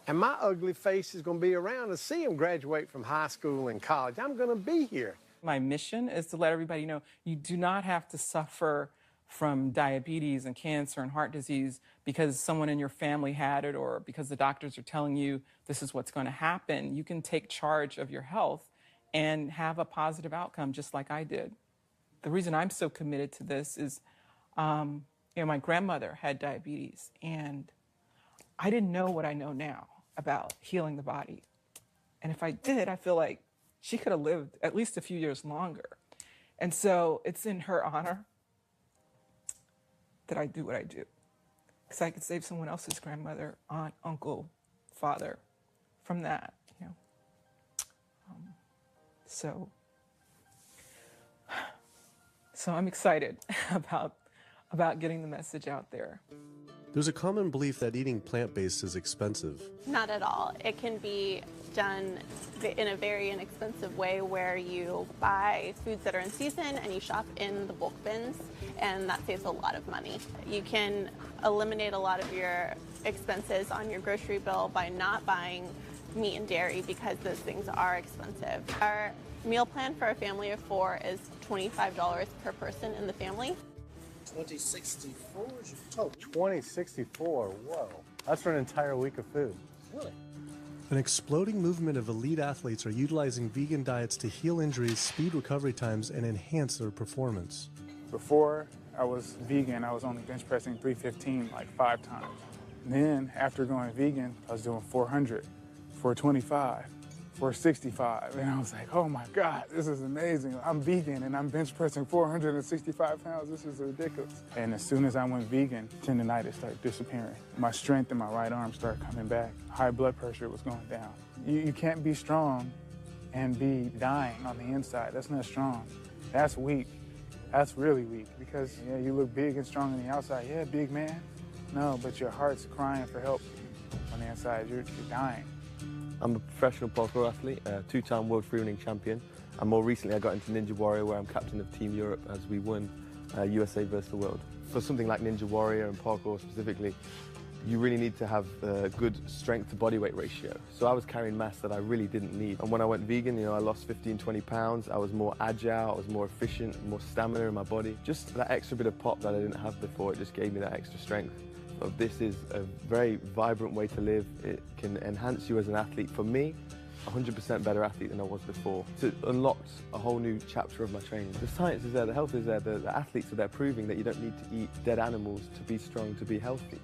And my ugly face is going to be around to see them graduate from high school and college. I'm going to be here. My mission is to let everybody know you do not have to suffer from diabetes and cancer and heart disease because someone in your family had it or because the doctors are telling you this is what's going to happen. You can take charge of your health and have a positive outcome just like I did. The reason I'm so committed to this is, my grandmother had diabetes, and I didn't know what I know now about healing the body. And if I did, I feel like she could have lived at least a few years longer. And so it's in her honor that I do what I do, because I could save someone else's grandmother, aunt, uncle, father from that, So I'm excited about getting the message out there. There's a common belief that eating plant-based is expensive. Not at all. It can be done in a very inexpensive way where you buy foods that are in season and you shop in the bulk bins, and that saves a lot of money. You can eliminate a lot of your expenses on your grocery bill by not buying meat and dairy because those things are expensive. Our meal plan for a family of 4 is $25 per person in the family. 2064 is your total. 2064, whoa. That's for an entire week of food. Really? An exploding movement of elite athletes are utilizing vegan diets to heal injuries, speed recovery times, and enhance their performance. Before I was vegan, I was only bench pressing 315 like 5 times. Then after going vegan, I was doing 400, 425, 465. And I was like, oh my God, this is amazing. I'm vegan and I'm bench pressing 465 pounds. This is ridiculous. And as soon as I went vegan, tendinitis started disappearing. My strength in my right arm started coming back. High blood pressure was going down. You can't be strong and be dying on the inside. That's not strong. That's weak. That's really weak because yeah, you look big and strong on the outside. Yeah, big man. No, but your heart's crying for help on the inside. You're dying. I'm a professional parkour athlete, a two-time world freerunning champion, and more recently I got into Ninja Warrior, where I'm captain of Team Europe as we won USA versus the world. For something like Ninja Warrior and parkour specifically, you really need to have a good strength to body weight ratio. So I was carrying mass that I really didn't need. And when I went vegan, you know, I lost 15, 20 pounds. I was more agile, I was more efficient, more stamina in my body. Just that extra bit of pop that I didn't have before, it just gave me that extra strength. So this is a very vibrant way to live. It can enhance you as an athlete. For me, 100% better athlete than I was before. It unlocked a whole new chapter of my training. The science is there, the health is there, the athletes are there proving that you don't need to eat dead animals to be strong, to be healthy.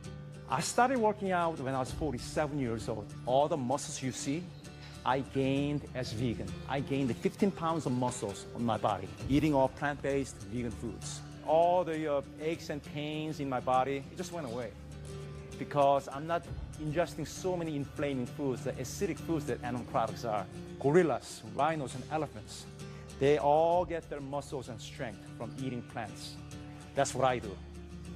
I started working out when I was 47 years old. All the muscles you see, I gained as vegan. I gained 15 pounds of muscles on my body, eating all plant-based vegan foods. All the aches and pains in my body, it just went away. Because I'm not ingesting so many inflaming foods, the acidic foods that animal products are. Gorillas, rhinos, and elephants, they all get their muscles and strength from eating plants. That's what I do.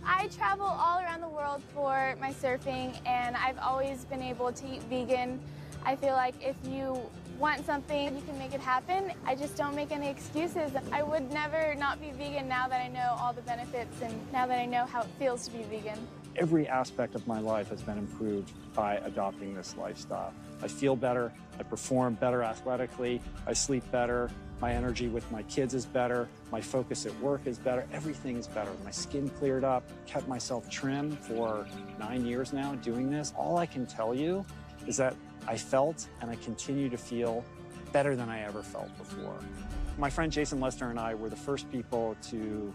I travel all around the world for my surfing, and I've always been able to eat vegan. I feel like if you want something, you can make it happen. I just don't make any excuses. I would never not be vegan now that I know all the benefits and now that I know how it feels to be vegan. Every aspect of my life has been improved by adopting this lifestyle. I feel better, I perform better athletically, I sleep better, my energy with my kids is better, my focus at work is better, everything is better. My skin cleared up, kept myself trim for 9 years now doing this. All I can tell you is that I felt and I continue to feel better than I ever felt before. My friend Jason Lester and I were the first people to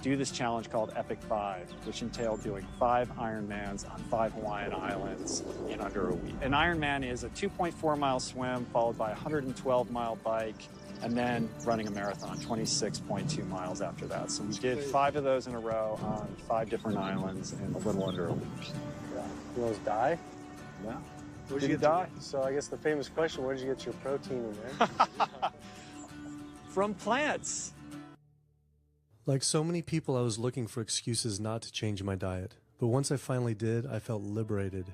do this challenge called Epic 5, which entailed doing 5 Ironmans on 5 Hawaiian islands in under a week. An Ironman is a 2.4-mile swim followed by a 112-mile bike and then running a marathon, 26.2 miles after that. So we did 5 of those in a row on 5 different islands in a little under a week. Yeah. You almost die? No. Where'd you die? So I guess the famous question, where did you get your protein in there? From plants. Like so many people, I was looking for excuses not to change my diet. But once I finally did, I felt liberated.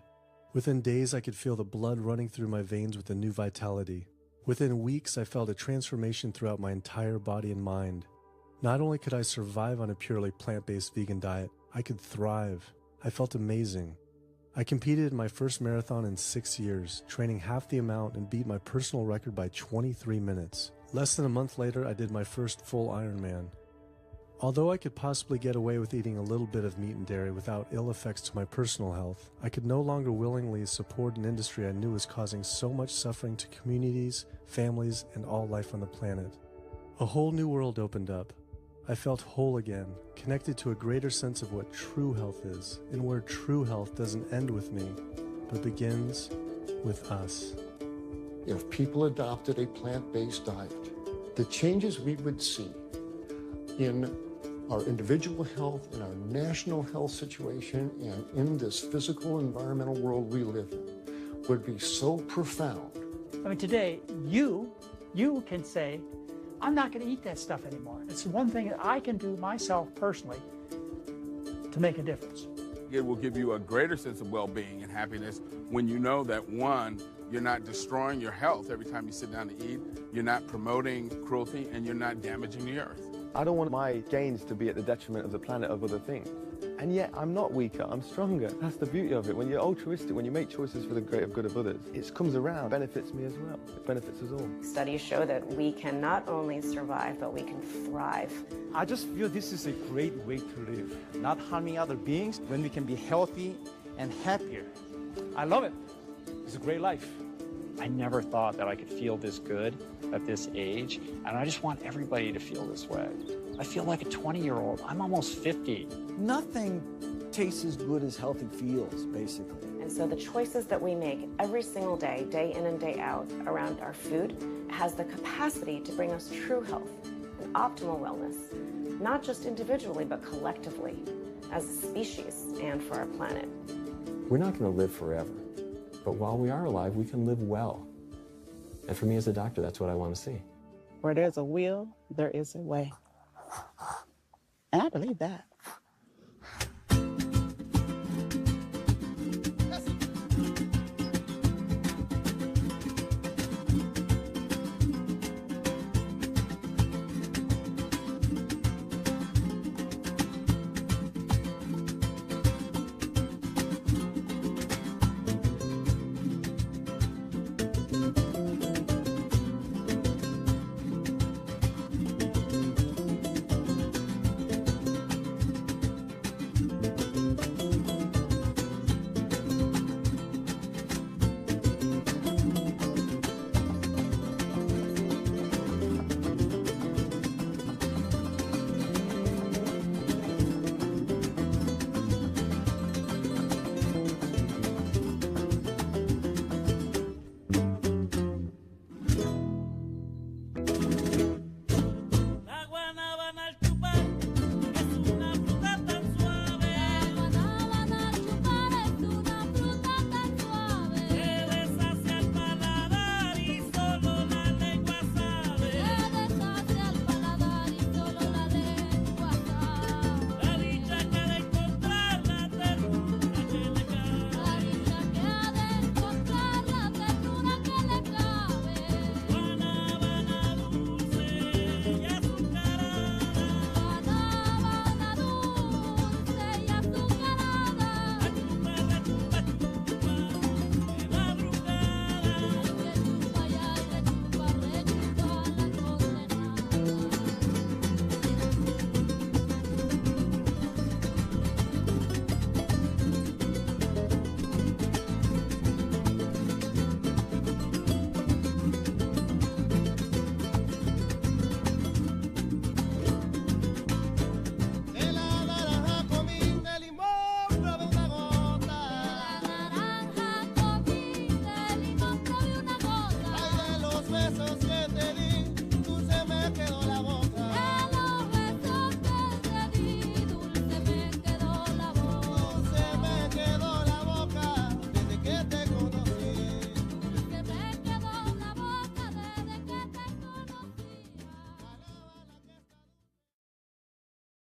Within days, I could feel the blood running through my veins with a new vitality. Within weeks, I felt a transformation throughout my entire body and mind. Not only could I survive on a purely plant-based vegan diet, I could thrive. I felt amazing. I competed in my first marathon in 6 years, training half the amount and beat my personal record by 23 minutes. Less than a month later, I did my first full Ironman. Although I could possibly get away with eating a little bit of meat and dairy without ill effects to my personal health, I could no longer willingly support an industry I knew was causing so much suffering to communities, families, and all life on the planet. A whole new world opened up. I felt whole again, connected to a greater sense of what true health is, and where true health doesn't end with me, but begins with us. If people adopted a plant-based diet, the changes we would see in our individual health, in our national health situation, and in this physical environmental world we live in would be so profound. I mean, today, you can say, I'm not going to eat that stuff anymore. It's one thing that I can do myself personally to make a difference. It will give you a greater sense of well-being and happiness when you know that, one, you're not destroying your health every time you sit down to eat, you're not promoting cruelty, and you're not damaging the earth. I don't want my gains to be at the detriment of the planet of other things. And yet, I'm not weaker, I'm stronger. That's the beauty of it. When you're altruistic, when you make choices for the greater good of others, it comes around, benefits me as well. It benefits us all. Studies show that we can not only survive, but we can thrive. I just feel this is a great way to live, not harming other beings when we can be healthy and happier. I love it. It's a great life. I never thought that I could feel this good at this age, and I just want everybody to feel this way. I feel like a 20-year-old. I'm almost 50. Nothing tastes as good as healthy feels, basically. And so the choices that we make every single day, day in and day out, around our food, has the capacity to bring us true health and optimal wellness, not just individually, but collectively, as a species and for our planet. We're not going to live forever. But while we are alive, we can live well. And for me as a doctor, that's what I want to see. Where there's a will, there is a way. And I believe that.